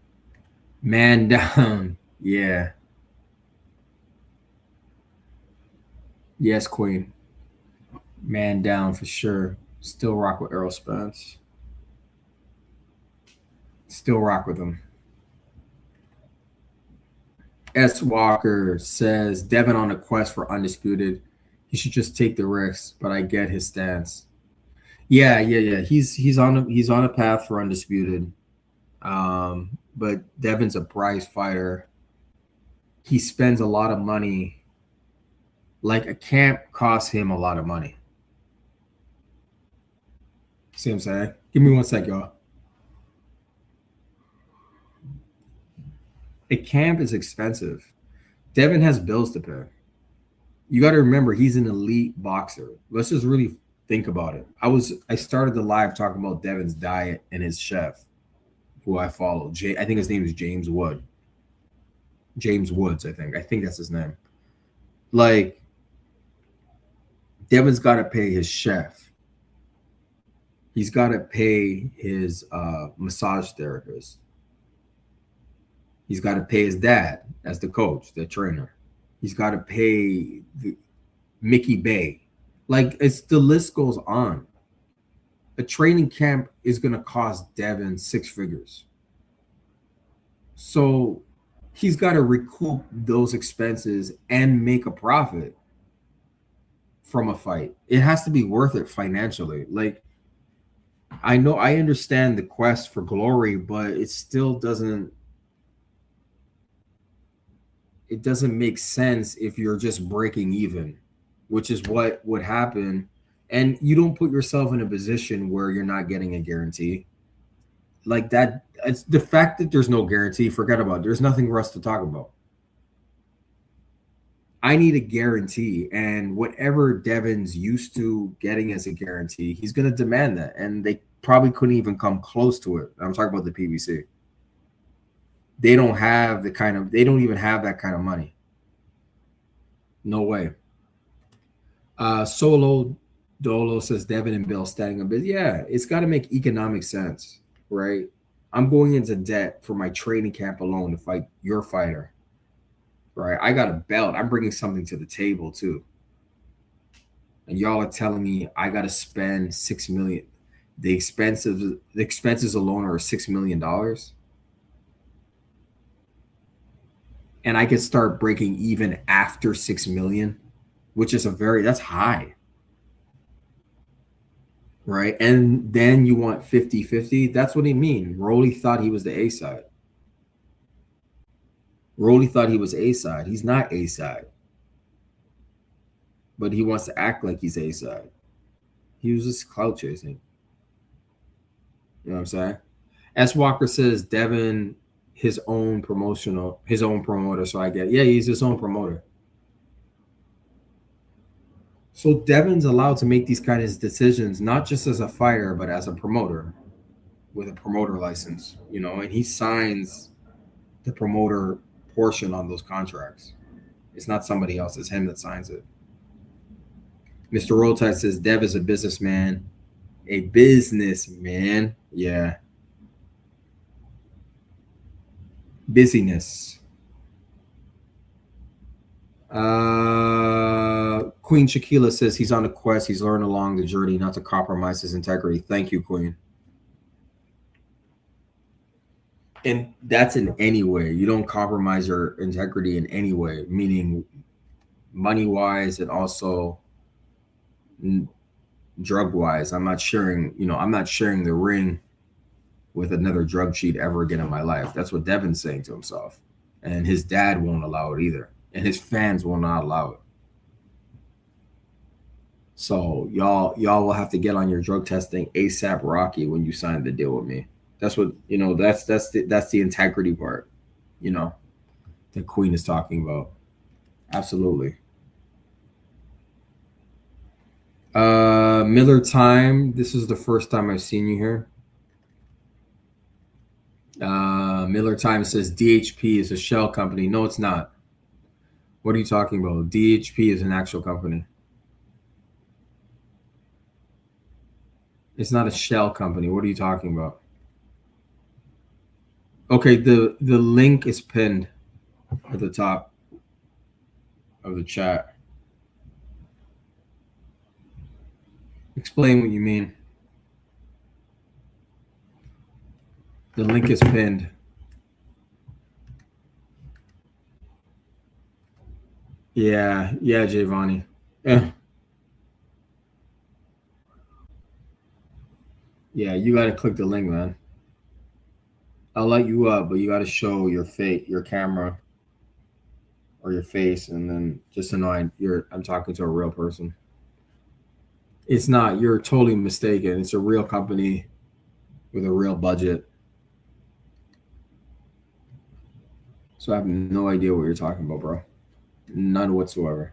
man down. Yeah. Yes, Queen. Man down for sure. Still rock with Errol Spence. Still rock with him. S. Walker says Devin on a quest for undisputed. He should just take the risks, but I get his stance. Yeah. He's on a path for undisputed. But Devin's a prize fighter. He spends a lot of money. Like a camp costs him a lot of money. See what I'm saying? Give me 1 sec, y'all. A camp is expensive. Devin has bills to pay. You got to remember he's an elite boxer. Let's just really think about it. I started the live talking about Devin's diet and his chef, who I follow. I think his name is James Wood. James Woods, I think. I think that's his name. Like, Devin's got to pay his chef. He's got to pay his massage therapist. He's got to pay his dad as the coach, the trainer. He's got to pay Mickey Bay. Like, the list goes on. A training camp is going to cost Devin 6 figures. So he's got to recoup those expenses and make a profit from a fight. It has to be worth it financially. Like, I understand the quest for glory, but it still doesn't make sense if you're just breaking even, which is what would happen. And you don't put yourself in a position where you're not getting a guarantee. Like that, it's the fact that there's no guarantee, forget about it. There's nothing for us to talk about. I need a guarantee, and whatever Devin's used to getting as a guarantee, he's going to demand that, and they probably couldn't even come close to it. I'm talking about the PBC. They don't even have that kind of money. No way. Solo Dolo says Devin and Bill standing up. Yeah, it's got to make economic sense, right? I'm going into debt for my training camp alone to fight your fighter, right? I got a belt. I'm bringing something to the table too. And y'all are telling me I got to spend $6 million. The expenses alone are $6 million. And I could start breaking even after 6 million, which is that's high. Right? And then you want 50-50. That's what he mean. Rolly thought he was the A side. Rolly thought he was A side. He's not A side. But he wants to act like he's A side. He was just clout chasing. You know what I'm saying? S. Walker says Devin his own promoter. So I get, yeah, he's his own promoter. So Devin's allowed to make these kind of decisions, not just as a fighter, but as a promoter with a promoter license, and he signs the promoter portion on those contracts. It's not somebody else, it's him that signs it. Mr. Rotide says Dev is a businessman. A businessman. Yeah. Busyness. Queen Shaquila says he's on a quest. He's learned along the journey not to compromise his integrity. Thank you, Queen. And that's in any way. You don't compromise your integrity in any way, meaning money-wise and also drug-wise. I'm not sharing the ring with another drug cheat ever again in my life. That's what Devin's saying to himself. And his dad won't allow it either. And his fans will not allow it. So y'all will have to get on your drug testing ASAP Rocky when you sign the deal with me. That's what, that's the integrity part, that Queen is talking about. Absolutely. Miller Time, this is the first time I've seen you here. Miller Time says DHP is a shell company. No, it's not. What are you talking about? DHP is an actual company. It's not a shell company. What are you talking about? Okay, the link is pinned at the top of the chat. Explain what you mean. The link is pinned. Yeah, Giovanni. Yeah, you got to click the link, man. I'll light you up, but you got to show your camera, or your face, and then just to know I'm talking to a real person. It's not. You're totally mistaken. It's a real company with a real budget. So I have no idea what you're talking about, bro. None whatsoever.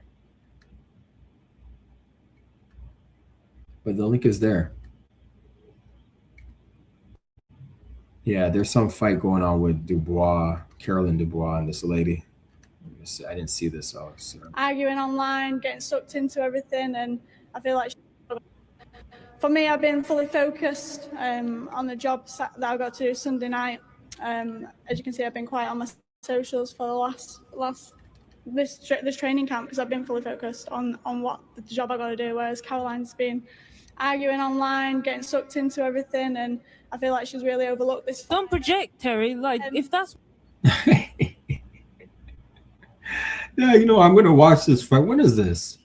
But the link is there. Yeah, there's some fight going on with Caroline Dubois, and this lady. I didn't see this. Arguing online, getting sucked into everything, and I feel like for me, I've been fully focused on the job that I got to do Sunday night. As you can see, I've been quiet on my socials for the this training camp because I've been fully focused on what the job I got to do. Whereas Caroline's been arguing online, getting sucked into everything, and I feel like she's really overlooked this. Don't project, Terry. Like if that's. Yeah, I'm going to watch this fight. When is this?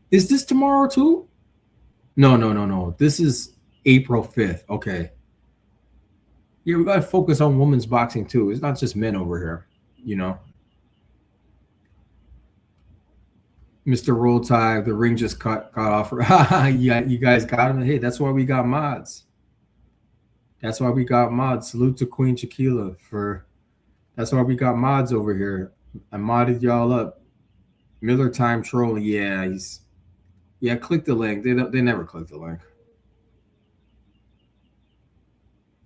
Is this tomorrow too? No. This is April 5th. Okay. Yeah, we got to focus on women's boxing too. It's not just men over here, Mr. Roll Tide, the ring just cut off. Yeah, you guys got him. Hey, that's why we got mods. Salute to Queen Chiquila that's why we got mods over here. I modded y'all up. Miller Time trolling. Yeah, click the link. They never click the link.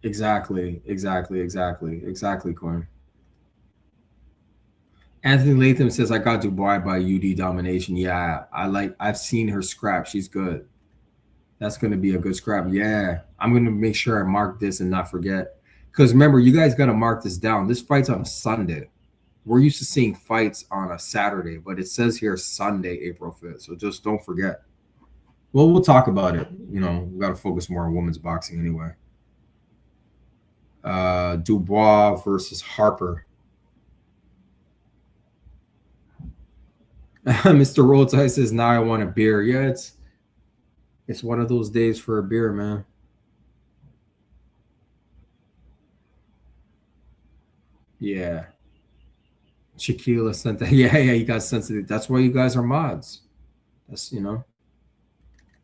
Exactly, Coin. Anthony Latham says, I got Dubois by UD domination. Yeah, I've seen her scrap. She's good. That's going to be a good scrap. Yeah, I'm going to make sure I mark this and not forget. Because remember, you guys got to mark this down. This fight's on a Sunday. We're used to seeing fights on a Saturday, but it says here Sunday, April 5th. So just don't forget. Well, we'll talk about it. We got to focus more on women's boxing anyway. Dubois versus Harper. Mr. Roltai says, now I want a beer. Yeah, it's one of those days for a beer, man. Yeah. Shaquila sent that. Yeah, you guys sensitive. That's why you guys are mods. That's,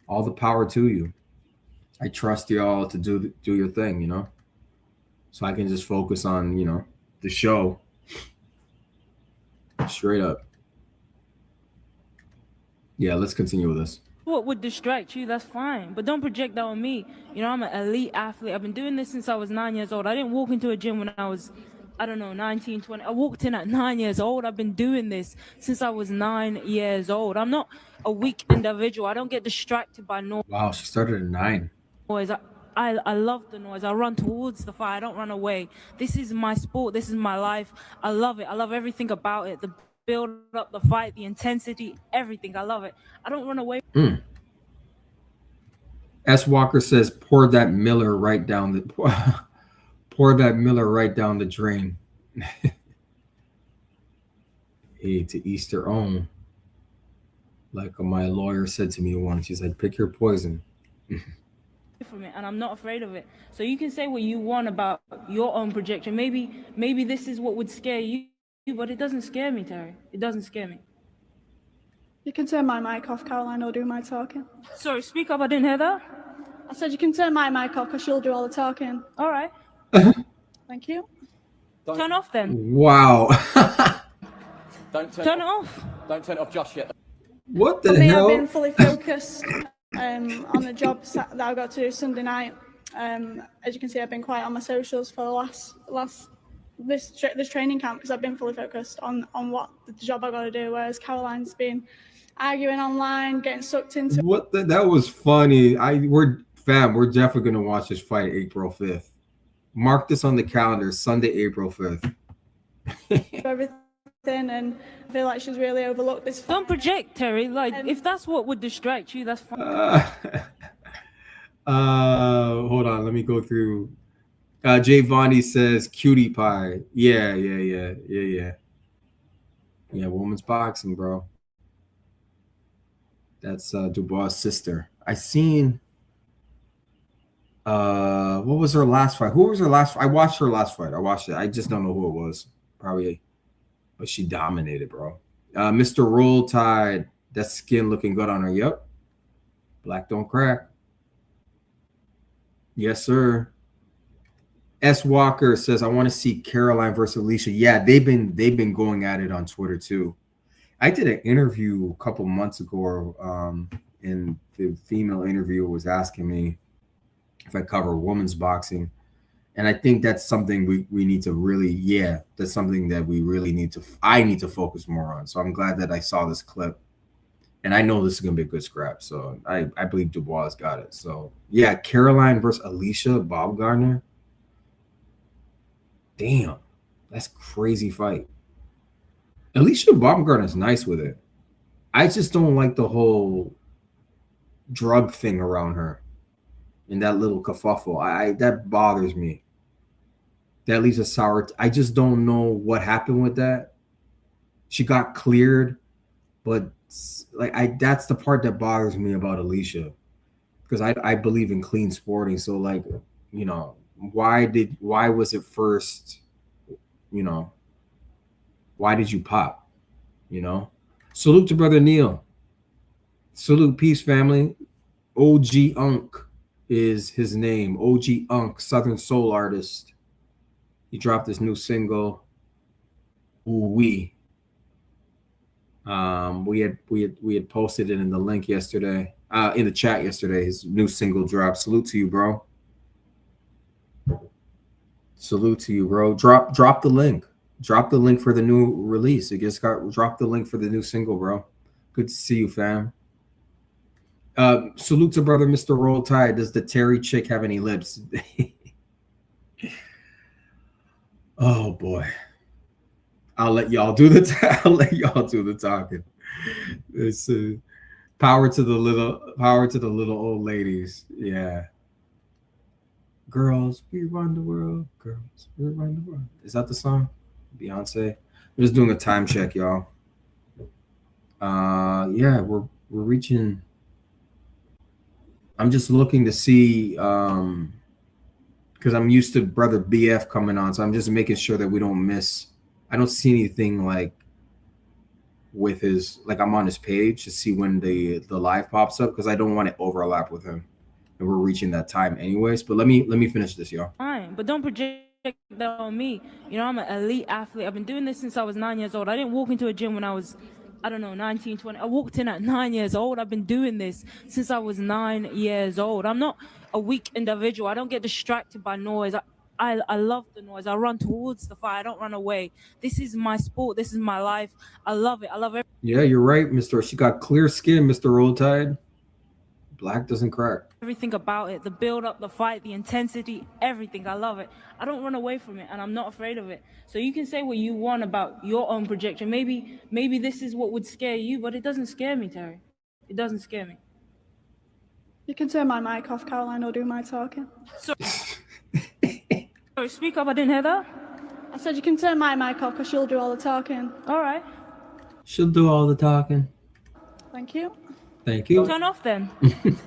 all the power to you. I trust y'all to do your thing, so I can just focus on, the show. Straight up. Yeah, let's continue with this. What would distract you, that's fine. But don't project that on me. I'm an elite athlete. I've been doing this since I was 9 years old. I didn't walk into a gym when I was, 19, 20. I walked in at 9 years old. I've been doing this since I was 9 years old. I'm not a weak individual. I don't get distracted by noise. Wow, she started at 9. I love the noise. I run towards the fight. I don't run away. This is my sport. This is my life. I love it. I love everything about it. The build up, the fight, the intensity, everything. I love it. I don't run away. S. Walker says, pour that Miller right down the drain. Hey, to each their own. Like my lawyer said to me once, she's like, pick your poison. From it, and I'm not afraid of it. So you can say what you want about your own projection. Maybe this is what would scare you, but it doesn't scare me, Terry. It doesn't scare me. You can turn my mic off, Caroline, or do my talking. Sorry, speak up. I didn't hear that. I said you can turn my mic off because she'll do all the talking. All right. Thank you. Turn off then. Wow. Don't turn it off. Don't turn it off just yet. What the For me, hell? I've been fully focused on the job that I got to do Sunday night. As you can see, I've been quiet on my socials for this training camp because I've been fully focused on what the job I got to do. Whereas Caroline's been arguing online, getting sucked into. What that was funny. We're definitely gonna watch this fight April 5th. Mark this on the calendar, Sunday, April 5th. Everything, and I feel like she's really overlooked this. Don't project, Terry. Like, if that's what would distract you, that's fine. Hold on, let me go through. Jay Vondi says cutie pie. Yeah. Yeah, women's boxing, bro. That's Dubois' sister. I seen what was her last fight? Who was her last fight? I watched her last fight. I watched it. I just don't know who it was. Probably, but she dominated, bro. Mr. Roll Tide, that skin looking good on her. Yep. Black don't crack. Yes, sir. S. Walker says, I want to see Caroline versus Alicia. Yeah, they've been going at it on Twitter too. I did an interview a couple months ago, and the female interviewer was asking me if I cover women's boxing. And I think that's something we need to really, that's something that we really need to, I need to focus more on. So I'm glad that I saw this clip. And I know this is going to be a good scrap. So I believe Dubois got it. So yeah, Caroline versus Alicia Baumgardner. Damn, that's crazy fight. Alicia Baumgardner is nice with it. I just don't like the whole drug thing around her and that little kerfuffle. That bothers me. That leaves a sour. I just don't know what happened with that. She got cleared, but like that's the part that bothers me about Alicia, because I believe in clean sporting. So like, you know, why was it first? You know, why did you pop? You know, salute to brother Neil. Salute, peace, family. OG Unk is his name. OG Unk, Southern soul artist. He dropped his new single. Ooh wee. We had posted it in the link yesterday, in the chat yesterday. His new single dropped. Salute to you, bro. Salute to you, bro. Drop the link. Drop the link for the new release. It just got drop the link for the new single, bro. Good to see you, fam. Salute to brother Mr. Roll Tide. Does the Terry chick have any lips? Oh boy. I'll let y'all do the talking. It's power to the little old ladies. Yeah. Girls, we run the world. Girls, we run the world. Is that the song? Beyonce. I'm just doing a time check, y'all. Yeah, we're reaching. I'm just looking to see because I'm used to brother BF coming on, so I'm just making sure that we don't miss. I don't see anything like with his, like I'm on his page to see when the live pops up, because I don't want to overlap with him, and we're reaching that time anyways. But let me finish this, y'all. Fine, but don't project that on me. You know, I'm an elite athlete. I've been doing this since I was 9 years old. I didn't walk into a gym when I was, I don't know, 19, 20. I walked in at 9 years old. I've been doing this since I was 9 years old. I'm not a weak individual. I don't get distracted by noise. I love the noise. I run towards the fight. I don't run away. This is my sport. This is my life. I love it. I love it. Yeah, you're right, Mr. She got clear skin, Mr. Roll Tide. Black doesn't crack. Everything about it, the build up, the fight, the intensity, everything. I love it. I don't run away from it, and I'm not afraid of it. So you can say what you want about your own projection. Maybe this is what would scare you, but it doesn't scare me, Terry. It doesn't scare me. You can turn my mic off, Caroline, or do my talking. Sorry, speak up. I didn't hear that. I said you can turn my mic off because she'll do all the talking. All right. She'll do all the talking. Thank you. Thank you. Turn off then.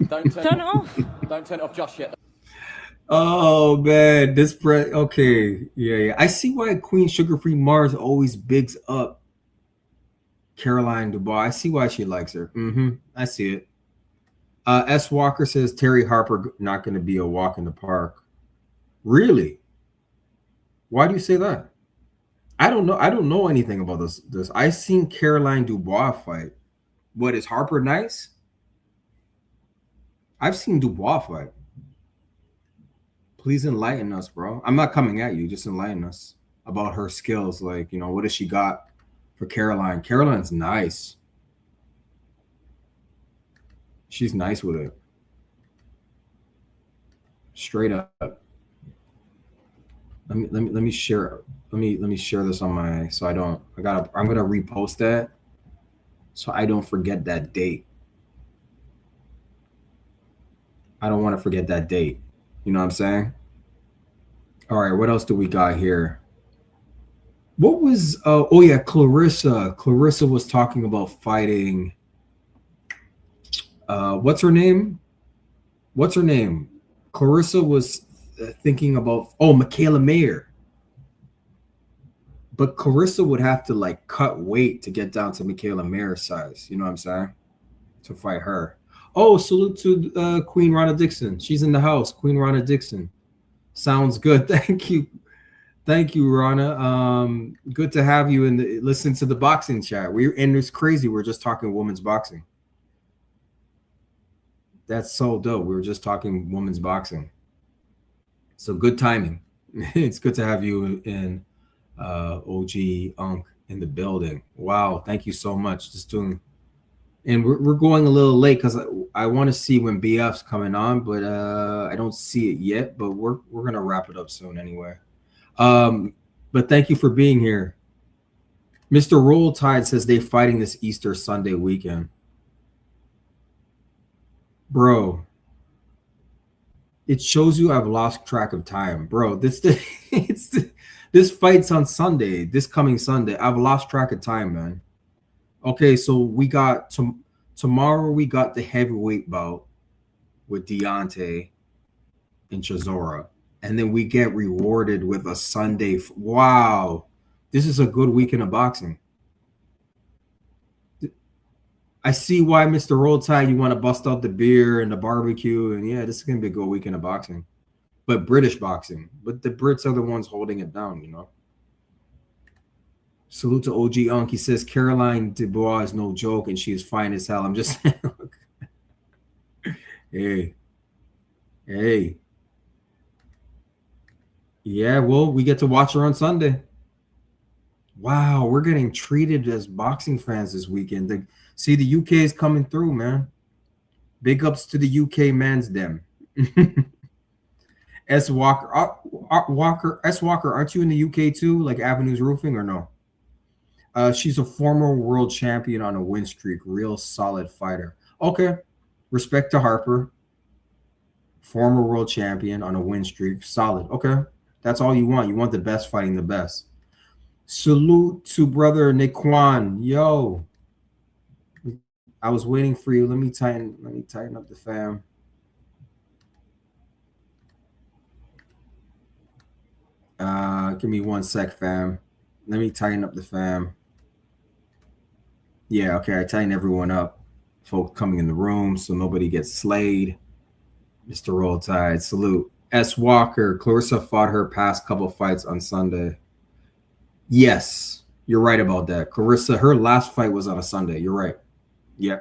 Don't turn it off. Don't turn it off just yet. Oh man, this okay. Yeah. I see why Queen Sugar Free Mars always bigs up Caroline Dubois. I see why she likes her. I see it. S. Walker says Terry Harper not going to be a walk in the park. Really? Why do you say that? I don't know. I don't know anything about this. I seen Caroline Dubois fight. What, is Harper nice? I've seen Dubois fight. Please enlighten us, bro. I'm not coming at you. Just enlighten us. about her skills. Like, you know, what does she got for Caroline? Caroline's nice. She's nice with it. Straight up. Let me share. Let me share this on my, so I'm gonna repost that so I don't forget that date. I don't want to forget that date. You know what I'm saying? All right, what else do we got here? What was oh yeah, Clarissa was talking about fighting what's her name? Clarissa was thinking about, Michaela Mayer. But Clarissa would have to like cut weight to get down to Michaela Mayer's size. You know what I'm saying? To fight her. Oh, salute to Queen Rana Dixon. She's in the house. Queen Rana Dixon. Sounds good. Thank you. Thank you, Rana. Good to have you listen to the boxing chat. And it's crazy. We're just talking women's boxing. That's so dope. We were just talking women's boxing. So good timing. It's good to have you in OG Unk in the building. Wow, thank you so much. Just doing, and we're going a little late because I want to see when BF's coming on, but I don't see it yet. But we're gonna wrap it up soon anyway. But thank you for being here. Mr. Roll Tide says they're fighting this Easter Sunday weekend. Bro, it shows you I've lost track of time, bro. This fight's on Sunday, this coming Sunday. I've lost track of time, man. Okay, so we got tomorrow. We got the heavyweight bout with Deontay and Chisora, and then we get rewarded with a Sunday. Wow, this is a good weekend of boxing. I see why, Mr. Roll Tide, you want to bust out the beer and the barbecue. And yeah, this is going to be a good weekend of boxing. But British boxing. But the Brits are the ones holding it down, you know. Salute to OG Unk. He says, Caroline Dubois is no joke and she is fine as hell. I'm just saying. Hey. Yeah, well, we get to watch her on Sunday. Wow, we're getting treated as boxing fans this weekend. See, the UK is coming through, man. Big ups to the UK man's them. S. Walker, aren't you in the UK too, like Avenues Roofing, or no? She's a former world champion on a win streak. Real solid fighter. Okay. Respect to Harper. Former world champion on a win streak. Solid. Okay. That's all you want. You want the best fighting the best. Salute to brother Niquan. Yo. I was waiting for you. Let me tighten up the fam. Give me 1 sec, fam. Let me tighten up the fam. Yeah, okay. I tighten everyone up. Folk coming in the room so nobody gets slayed. Mr. Roll Tide, salute. S. Walker, Clarissa fought her past couple fights on Sunday. Yes, you're right about that. Clarissa, her last fight was on a Sunday. You're right. Yeah,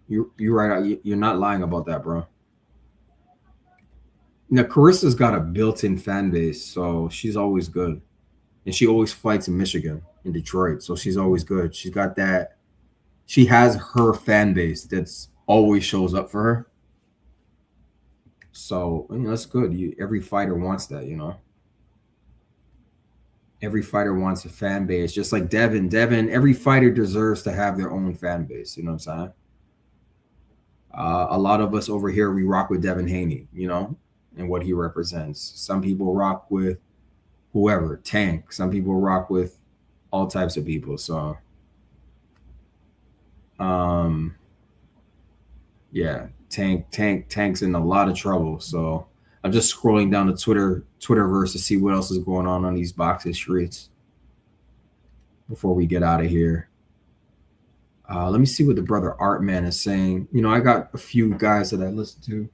you're right. You're not lying about that, bro. Now, Carissa's got a built-in fan base, so she's always good. And she always fights in Michigan, in Detroit, so she's always good. She's got that. She has her fan base that's always shows up for her. So, I mean, that's good. Every fighter wants that, you know. Every fighter wants a fan base, just like Devin. Every fighter deserves to have their own fan base. You know what I'm saying? A lot of us over here, we rock with Devin Haney, you know, and what he represents. Some people rock with whoever, Tank. Some people rock with all types of people. So, yeah, Tank's in a lot of trouble. So I'm just scrolling down the Twitterverse to see what else is going on these boxing streets before we get out of here. Let me see what the brother Artman is saying. You know, I got a few guys that I listen to.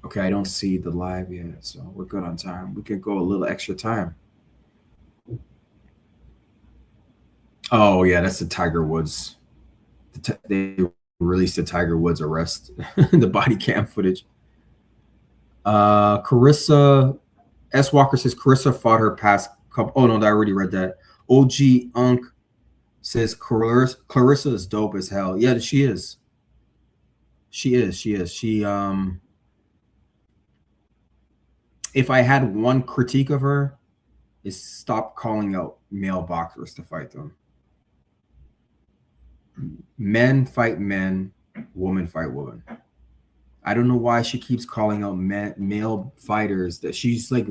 Okay, I don't see the live yet, so we're good on time. We could go a little extra time. Oh yeah, that's the Tiger Woods. They released the Tiger Woods arrest, the body cam footage. Clarissa S. Walker says Carissa fought her past couple. Oh no, I already read that. OG Unk says Clarissa is dope as hell. Yeah, she is. She is. She if I had one critique of her, is stop calling out male boxers to fight them. Men fight men, women fight women. I don't know why she keeps calling out male fighters. That she's like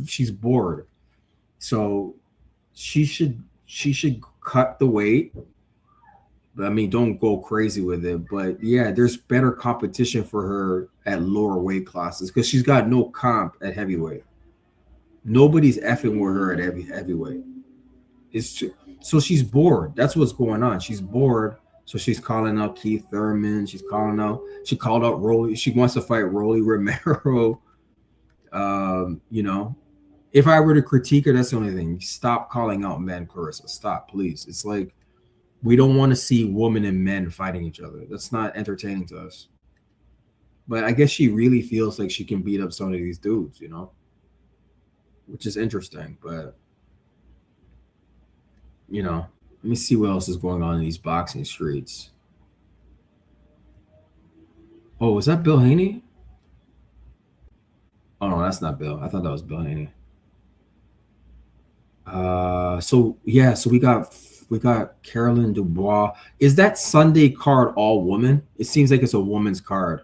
she's bored. So she should cut the weight. I mean, don't go crazy with it, but yeah, there's better competition for her at lower weight classes because she's got no comp at heavyweight. Nobody's effing with her at heavyweight. So she's bored. That's what's going on. She's bored. So she's calling out Keith Thurman. She called out Rolly. She wants to fight Rolly Romero. You know, if I were to critique her, that's the only thing. Stop calling out men, Clarissa. Stop, please. It's like we don't want to see women and men fighting each other. That's not entertaining to us. But I guess she really feels like she can beat up some of these dudes, you know, which is interesting. But, you know, let me see what else is going on in these boxing streets. Oh, was that Bill Haney? Oh, no, that's not Bill. I thought that was Bill Haney. So we got Carolyn Dubois. Is that Sunday card all woman? It seems like it's a woman's card.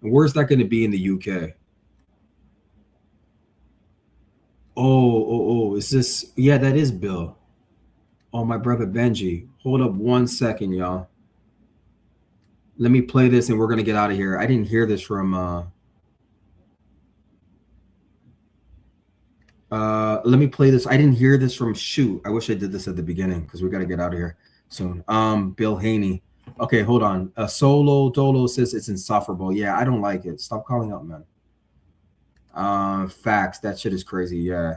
And where's that going to be in the UK? Oh, is this? Yeah, that is Bill. Oh, my brother Benji. Hold up 1 second, y'all. Let me play this and we're going to get out of here. I didn't hear this from let me play this. I didn't hear this from Shoot. I wish I did this at the beginning because we got to get out of here soon. Bill Haney. Okay, hold on. Solo Dolo says it's insufferable. Yeah, I don't like it. Stop calling out men. Facts. That shit is crazy. Yeah,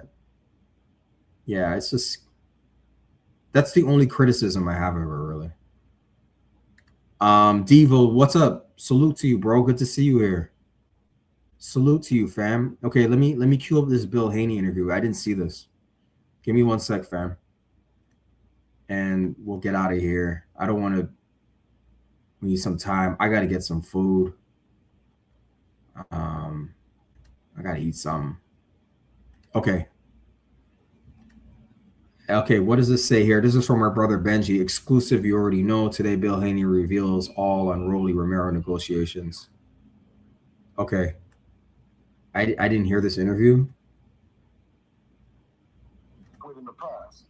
it's just that's the only criticism I have of her, really. Devo, what's up? Salute to you, bro. Good to see you here. Salute to you, fam. Okay, let me cue up this Bill Haney interview. I didn't see this. Give me 1 sec, fam. And we'll get out of here. I don't want to. We need some time. I got to get some food. I got to eat some. Okay. Okay, what does this say here? This is from our brother Benji. Exclusive, you already know. Today, Bill Haney reveals all on Rolly Romero negotiations. Okay. I didn't hear this interview. In the past.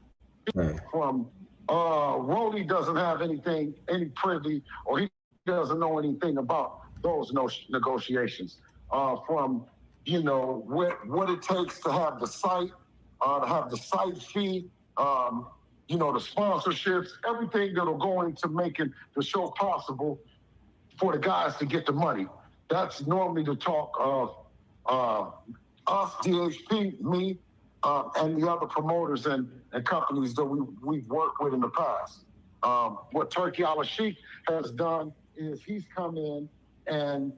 Okay. From Rolly doesn't have any privy, or he doesn't know anything about those negotiations. From what it takes to have the site, fee, the sponsorships, everything that'll go into making the show possible for the guys to get the money. That's normally the talk of us, DHP, me, and the other promoters and companies that we've worked with in the past. What Turkey Al-Sheikh has done is he's come in and...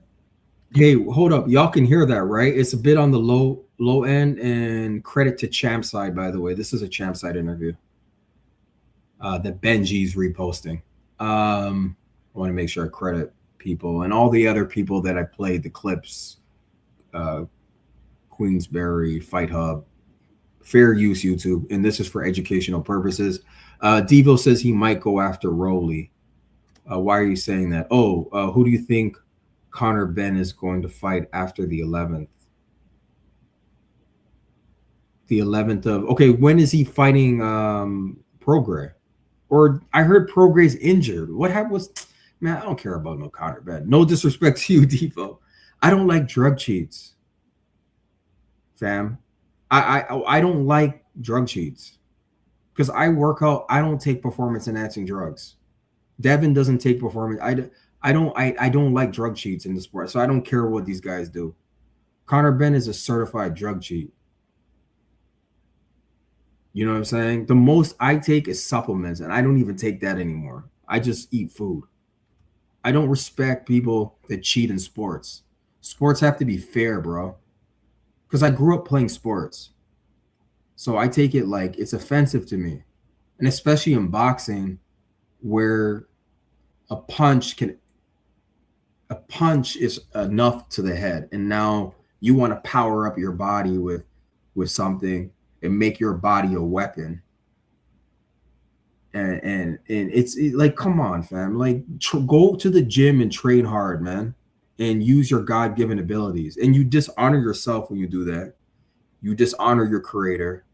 Hey, hold up. Y'all can hear that, right? It's a bit on the low end, and credit to Champ Side, by the way. This is a Champ Side interview that Benji's reposting. I want to make sure I credit people and all the other people that I played the clips. Queensberry, Fight Hub, fair use YouTube, and this is for educational purposes. Devo says he might go after Rolly. Why are you saying that? Who do you think Conor Benn is going to fight after the 11th? The 11th of... Okay, when is he fighting Prograis? Or I heard Prograis injured. What happened? Man, I don't care about no Conor Benn. No disrespect to you, Devo. I don't like drug cheats, fam. I don't like drug cheats because I work out. I don't take performance enhancing drugs. Devin doesn't take performance. I don't like drug cheats in the sport, so I don't care what these guys do. Conor Benn is a certified drug cheat. You know what I'm saying? The most I take is supplements, and I don't even take that anymore. I just eat food. I don't respect people that cheat in sports. Sports have to be fair, bro. because I grew up playing sports. So I take it like it's offensive to me. And especially in boxing, where a punch is enough to the head. And now you want to power up your body with something and make your body a weapon. And it's like, come on, fam. Like, go to the gym and train hard, man, and use your God-given abilities. And you dishonor yourself when you do that. You dishonor your creator.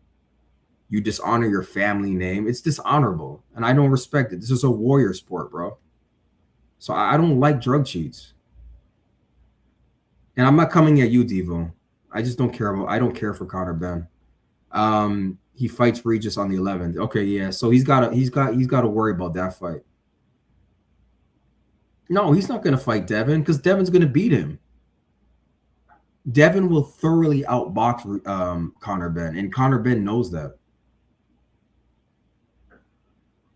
You dishonor your family name. It's dishonorable, and I don't respect it. This is a warrior sport, bro. So I don't like drug cheats. And I'm not coming at you, Devo. I just don't care I don't care for Conor Ben. He fights Regis on the 11th. Okay, yeah. So he's got to worry about that fight. No, he's not gonna fight Devin because Devin's gonna beat him. Devin will thoroughly outbox Conor Ben, and Conor Ben knows that.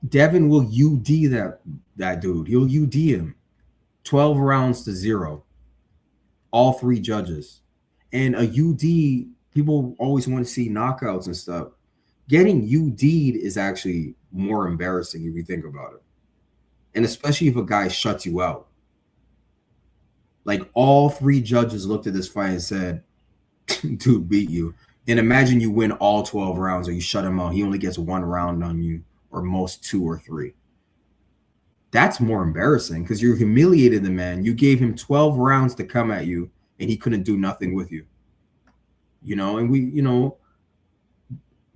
Devin will UD that dude. He'll UD him. 12 rounds to 0. All 3 judges. And a UD, people always want to see knockouts and stuff. Getting UD'd is actually more embarrassing if you think about it. And especially if a guy shuts you out. Like, all 3 judges looked at this fight and said, dude beat you. And imagine you win all 12 rounds or you shut him out. He only gets 1 round on you, or most 2 or 3. That's more embarrassing because you humiliated the man. You gave him 12 rounds to come at you and he couldn't do nothing with you. You know, and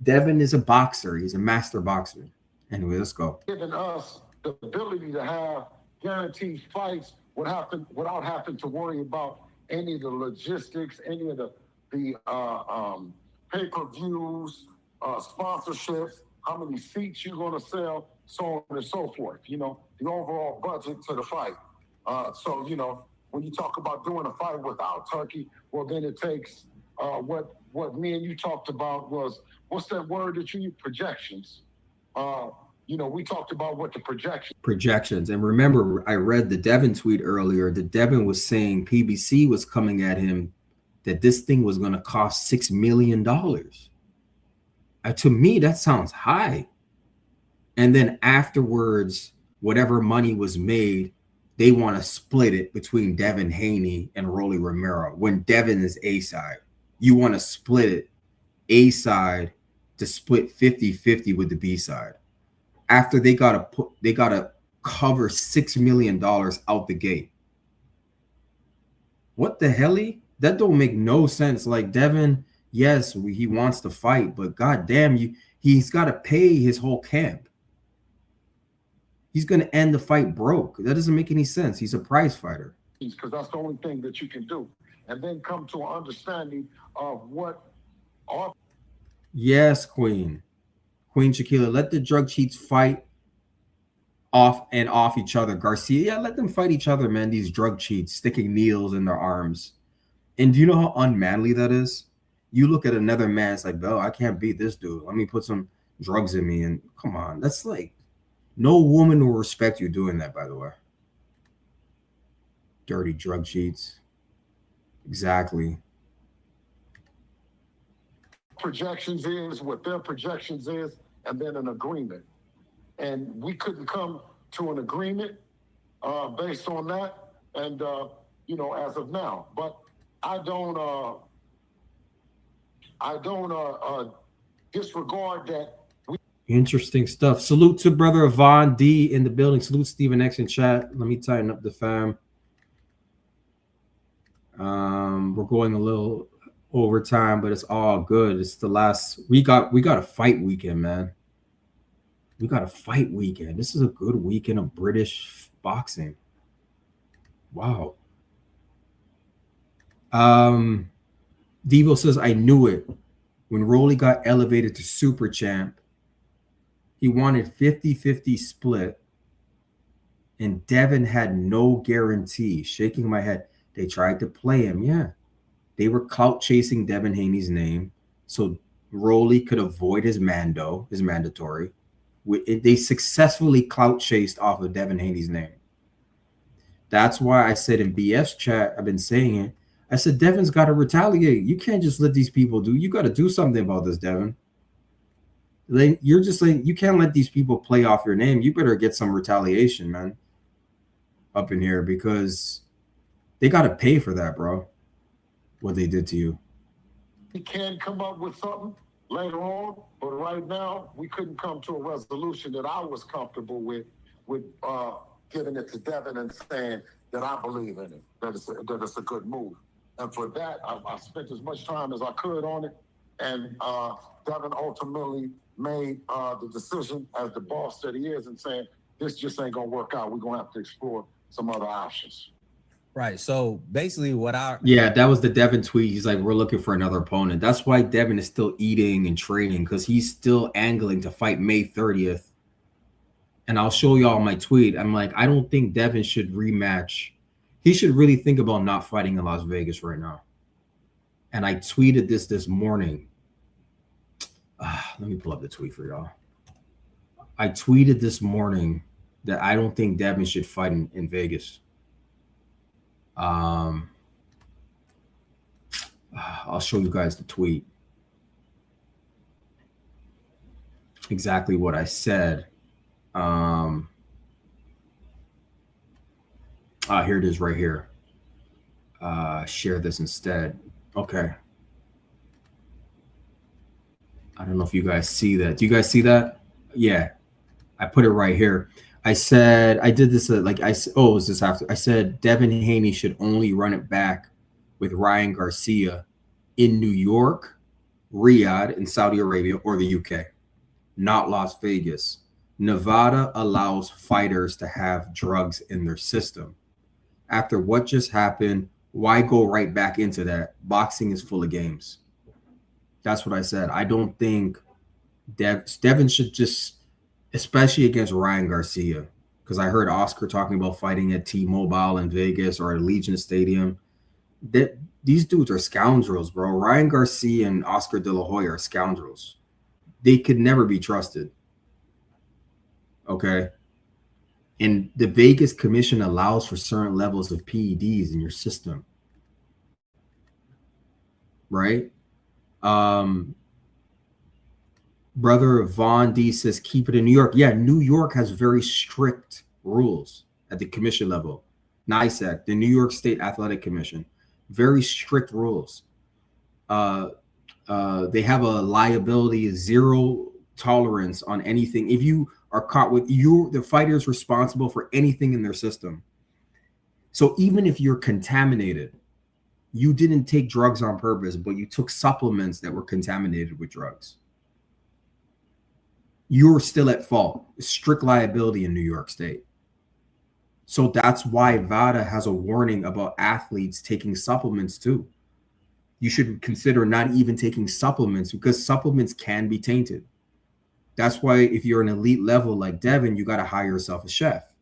Devin is a boxer. He's a master boxer. Anyway, let's go. Giving us the ability to have guaranteed fights without having to worry about any of the logistics, any of the pay-per-views, sponsorships, how many seats you're going to sell, so on and so forth. You know, the overall budget to the fight. So, you know, when you talk about doing a fight without Turkey, well, then it takes what me and you talked about was, what's that word that you use? Projections. You know, we talked about what the projections. And remember, I read the Devin tweet earlier that Devin was saying PBC was coming at him that this thing was going to cost $6 million. To me, that sounds high. And then afterwards, whatever money was made, they want to split it between Devin Haney and Rolly Romero. When Devin is A side, you want to split it A side to split 50-50 with the B side. After they gotta cover $6 million out the gate. What the hell? That don't make no sense. Like, Devin, yes, he wants to fight, but goddamn, he's got to pay his whole camp. He's going to end the fight broke. That doesn't make any sense. He's a prize fighter. Because that's the only thing that you can do. And then come to an understanding of what... Yes, Queen Shaquila, let the drug cheats fight off each other. Garcia, yeah, let them fight each other, man. These drug cheats sticking needles in their arms. And do you know how unmanly that is? You look at another man, it's like, oh, I can't beat this dude. Let me put some drugs in me. And come on, that's like, no woman will respect you doing that, by the way. Dirty drug cheats. Exactly. Projections is, what their projections is, and then an agreement. And we couldn't come to an agreement based on that, and you know, as of now. But I don't disregard that. Interesting stuff. Salute to brother Von D in the building. Salute Stephen X in chat. Let me tighten up the fam. We're going a little overtime, but it's all good. It's the last. We got a fight weekend, man. We got a fight weekend. This is a good weekend of British boxing. Wow. Devo says, I knew it. When Rolly got elevated to super champ, he wanted 50-50 split, and Devin had no guarantee. Shaking my head. They tried to play him. Yeah. They were clout chasing Devin Haney's name so Rolly could avoid his mandatory. They successfully clout chased off of Devin Haney's name. That's why I said in BF's chat, I've been saying it, I said, Devin's got to retaliate. You can't just let these people do. You got to do something about this, Devin. You're just like, you can't let these people play off your name. You better get some retaliation, man, up in here, because they got to pay for that, bro. What they did to you. He can come up with something later on, but right now we couldn't come to a resolution that I was comfortable with giving it to Devin and saying that I believe in it, that it's a good move. And for that, I spent as much time as I could on it. And Devin ultimately made the decision as the boss that he is and saying, this just ain't gonna work out. We're gonna have to explore some other options. Right. So basically yeah, that was the Devin tweet. He's like, we're looking for another opponent. That's why Devin is still eating and training, because he's still angling to fight May 30th. And I'll show y'all my tweet. I'm like, I don't think Devin should rematch. He should really think about not fighting in Las Vegas right now. And I tweeted this morning. Let me pull up the tweet for y'all. I tweeted this morning that I don't think Devin should fight in Vegas. I'll show you guys the tweet. Exactly what I said. Here it is right here. Share this instead. Okay. I don't know if you guys see that. Do you guys see that? Yeah. I put it right here. I said, I did this it was this after. I said Devin Haney should only run it back with Ryan Garcia in New York, Riyadh, in Saudi Arabia, or the UK, not Las Vegas. Nevada allows fighters to have drugs in their system. After what just happened, why go right back into that? Boxing is full of games. That's what I said. I don't think Devin should just, especially against Ryan Garcia, because I heard Oscar talking about fighting at T-Mobile in Vegas or at Allegiant Stadium. These dudes are scoundrels, bro. Ryan Garcia and Oscar De La Hoya are scoundrels. They could never be trusted. Okay? And the Vegas Commission allows for certain levels of PEDs in your system. Right? Brother Vaughn D says, keep it in New York. Yeah, New York has very strict rules at the commission level. NYSAC, the New York State Athletic Commission, very strict rules. They have a liability, zero tolerance on anything. If you are caught with the fighter is responsible for anything in their system. So even if you're contaminated, you didn't take drugs on purpose, but you took supplements that were contaminated with drugs, you're still at fault. Strict liability in New York State. So that's why VADA has a warning about athletes taking supplements too. You should consider not even taking supplements, because supplements can be tainted. That's why if you're an elite level like Devin, you got to hire yourself a chef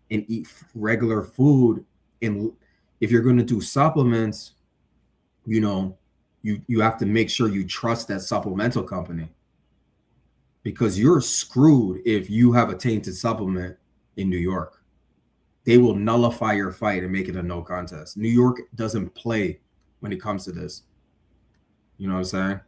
and eat regular food. And if you're going to do supplements, you have to make sure you trust that supplemental company, because you're screwed if you have a tainted supplement in New York. They will nullify your fight and make it a no contest. New York doesn't play when it comes to this. You know what I'm saying?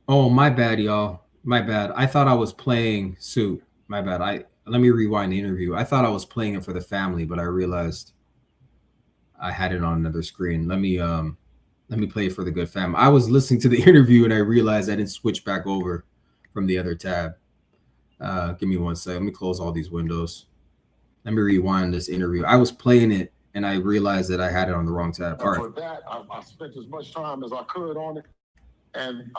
Oh, my bad, y'all. My bad. I thought I was playing Suit. My bad. Let me rewind the interview. I thought I was playing it for the family, but I realized I had it on another screen. Let me play it for the good fam. I was listening to the interview and I realized I didn't switch back over from the other tab. Give me one second. Let me close all these windows. Let me rewind this interview. I was playing it and I realized that I had it on the wrong tab. All right. For that, I spent as much time as I could on it. And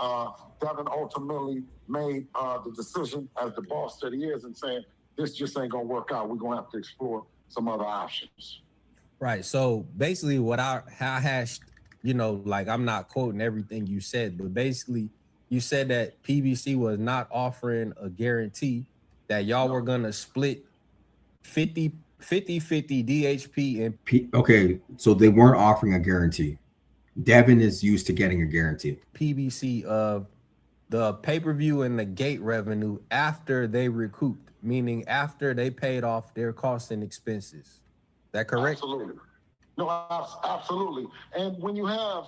Devin ultimately made the decision as the boss that he is and saying, this just ain't gonna work out. We're gonna have to explore some other options. Right. So basically what I hashed, you know, like I'm not quoting everything you said, but basically you said that PBC was not offering a guarantee, that y'all were gonna split 50 DHP and Okay, so they weren't offering a guarantee. Devin is used to getting a guarantee. PBC of the pay-per-view and the gate revenue after they recouped, meaning after they paid off their costs and expenses. Is that correct? Absolutely. No, absolutely. And when you have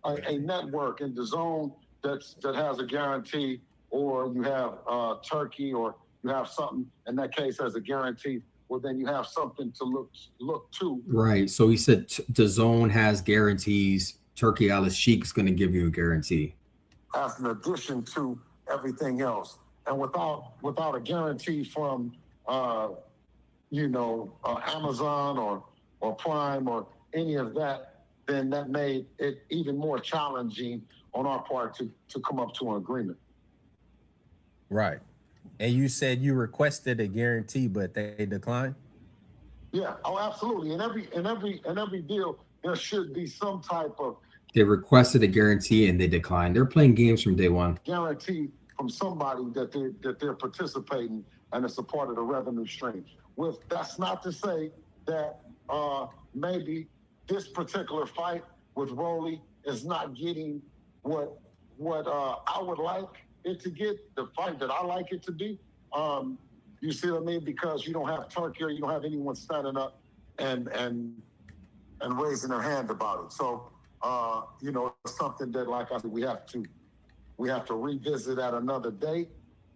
a network in the zone that has a guarantee, or you have Turkey, or you have something in that case as a guarantee, well, then you have something to look to. Right. So he said the zone has guarantees. Turkey Al Sheikh is going to give you a guarantee. As an addition to everything else. And without a guarantee from Amazon or Prime or any of that, then that made it even more challenging on our part to come up to an agreement. Right. And you said you requested a guarantee, but they declined? Yeah, oh, absolutely. In every deal, there should be some type of They requested a guarantee and they declined. They're playing games from day one. guarantee from somebody that they're participating, and it's a part of the revenue stream. That's not to say that maybe this particular fight with Rolly is not getting what I would like it to get, the fight that I like it to be. You see what I mean? Because you don't have Turkey, or you don't have anyone standing up and raising their hand about it. So it's something that, like I said, we have to revisit at another date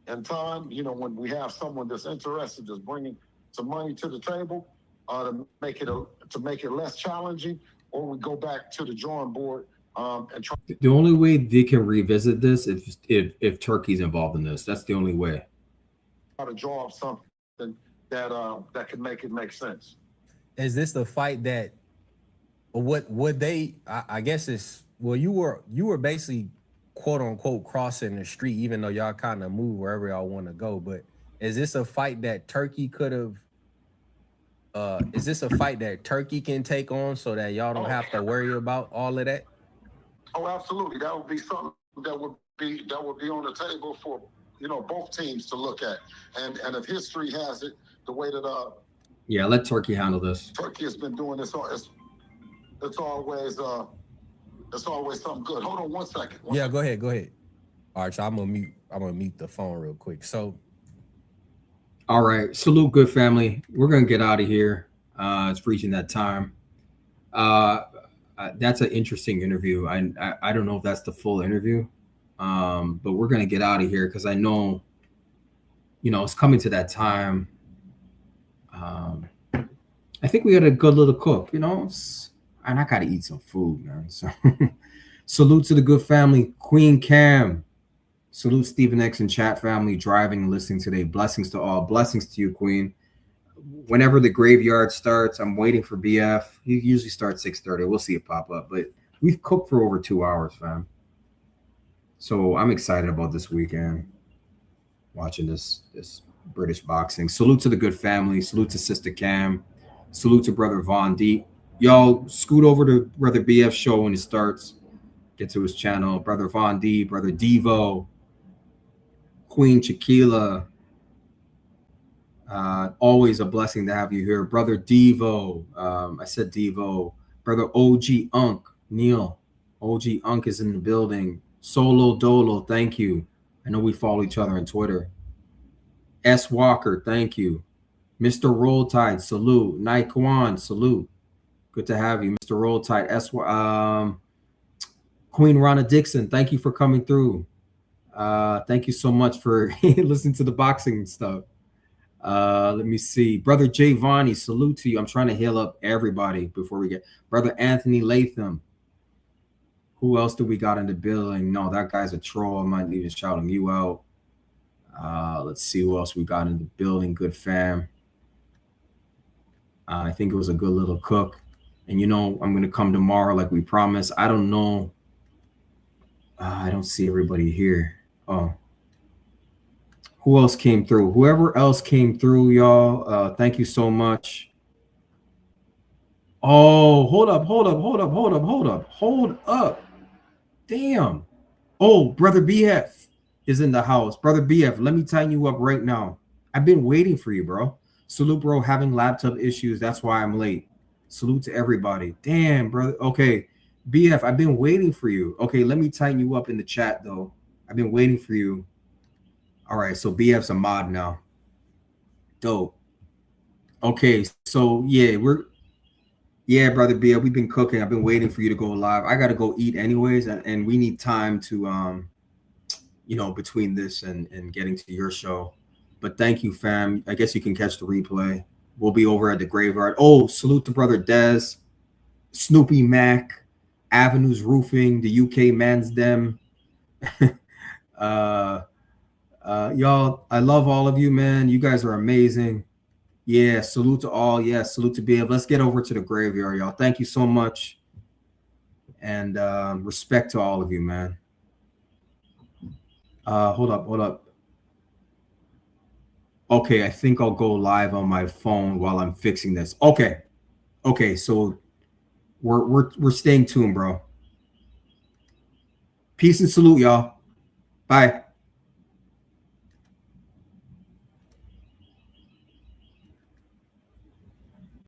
and time. When we have someone that's interested, that's bringing some money to the table, to make it less challenging, or we go back to the drawing board and try. The only way they can revisit this if Turkey's involved in this. That's the only way. To draw up something that can make it make sense. Is this the fight that what would they I guess it's, well, you were basically quote unquote crossing the street, even though y'all kind of move wherever y'all want to go, but is this a fight that Turkey could have is this a fight that Turkey can take on so that y'all don't have to worry about all of that? Oh, absolutely. That would be something that would be on the table for both teams to look at. And if history has it, the way that Yeah, let Turkey handle this. Turkey has been doing this, it's always something good. Hold on one second. Yeah, go ahead. All right, so I'm gonna mute the phone real quick. So all right, salute, good family. We're gonna get out of here. It's reaching that time. That's an interesting interview. I don't know if that's the full interview, but we're gonna get out of here because I know, it's coming to that time. I think we got a good little cook, and I gotta eat some food, man. So salute to the good family, Queen Cam. Salute Stephen X and chat family driving and listening today. Blessings to all. Blessings to you, Queen. Whenever the graveyard starts, I'm waiting for BF. He usually starts 6:30. We'll see it pop up, but we've cooked for over 2 hours, fam. So I'm excited about this weekend, watching this British boxing. Salute to the good family. Salute to Sister Cam. Salute to Brother Von D. Y'all scoot over to Brother BF show when it starts. Get to his channel. Brother Von D, Brother Devo, Queen Chiquila. Always a blessing to have you here. Brother Devo. I said Devo. Brother OG Unk. Neil. OG Unk is in the building. Solo Dolo, thank you. I know we follow each other on Twitter. S. Walker, thank you. Mr. Roll Tide, salute. Night Kwan, salute. Good to have you, Mr. Roll Tide. Queen Ronna Dixon, thank you for coming through. Thank you so much for listening to the boxing stuff. Let me see. Brother Jay Vonnie, salute to you. I'm trying to hail up everybody before we get Brother Anthony Latham. Who else do we got in the building? No, that guy's a troll. I'm not even shouting you out. Let's see who else we got in the building. Good fam. I think it was a good little cook. And I'm going to come tomorrow like we promised. I don't know I don't see everybody here. Oh, who else came through? Whoever else came through, y'all. Thank you so much. Oh, hold up. Damn. Oh, brother BF is in the house. Brother BF, let me tighten you up right now. I've been waiting for you, bro. Salute, bro. Having laptop issues. That's why I'm late. Salute to everybody. Damn, brother. Okay. BF, I've been waiting for you. Okay, let me tighten you up in the chat, though. I've been waiting for you. All right, so BF's a mod now. Dope. Okay, so yeah, brother BF, we've been cooking. I've been waiting for you to go live. I got to go eat anyways, and we need time to between this and getting to your show. But thank you, fam. I guess you can catch the replay. We'll be over at the graveyard. Oh, salute to brother Dez, Snoopy Mac, Avenues Roofing, the UK Man's Dem. Y'all, I love all of you, man. You guys are amazing. Yeah, salute to all. Yeah, salute to BF. Let's get over to the graveyard, y'all. Thank you so much. And respect to all of you, man. Hold up. Okay, I think I'll go live on my phone while I'm fixing this. Okay, so we're staying tuned, bro. Peace and salute, y'all. Bye.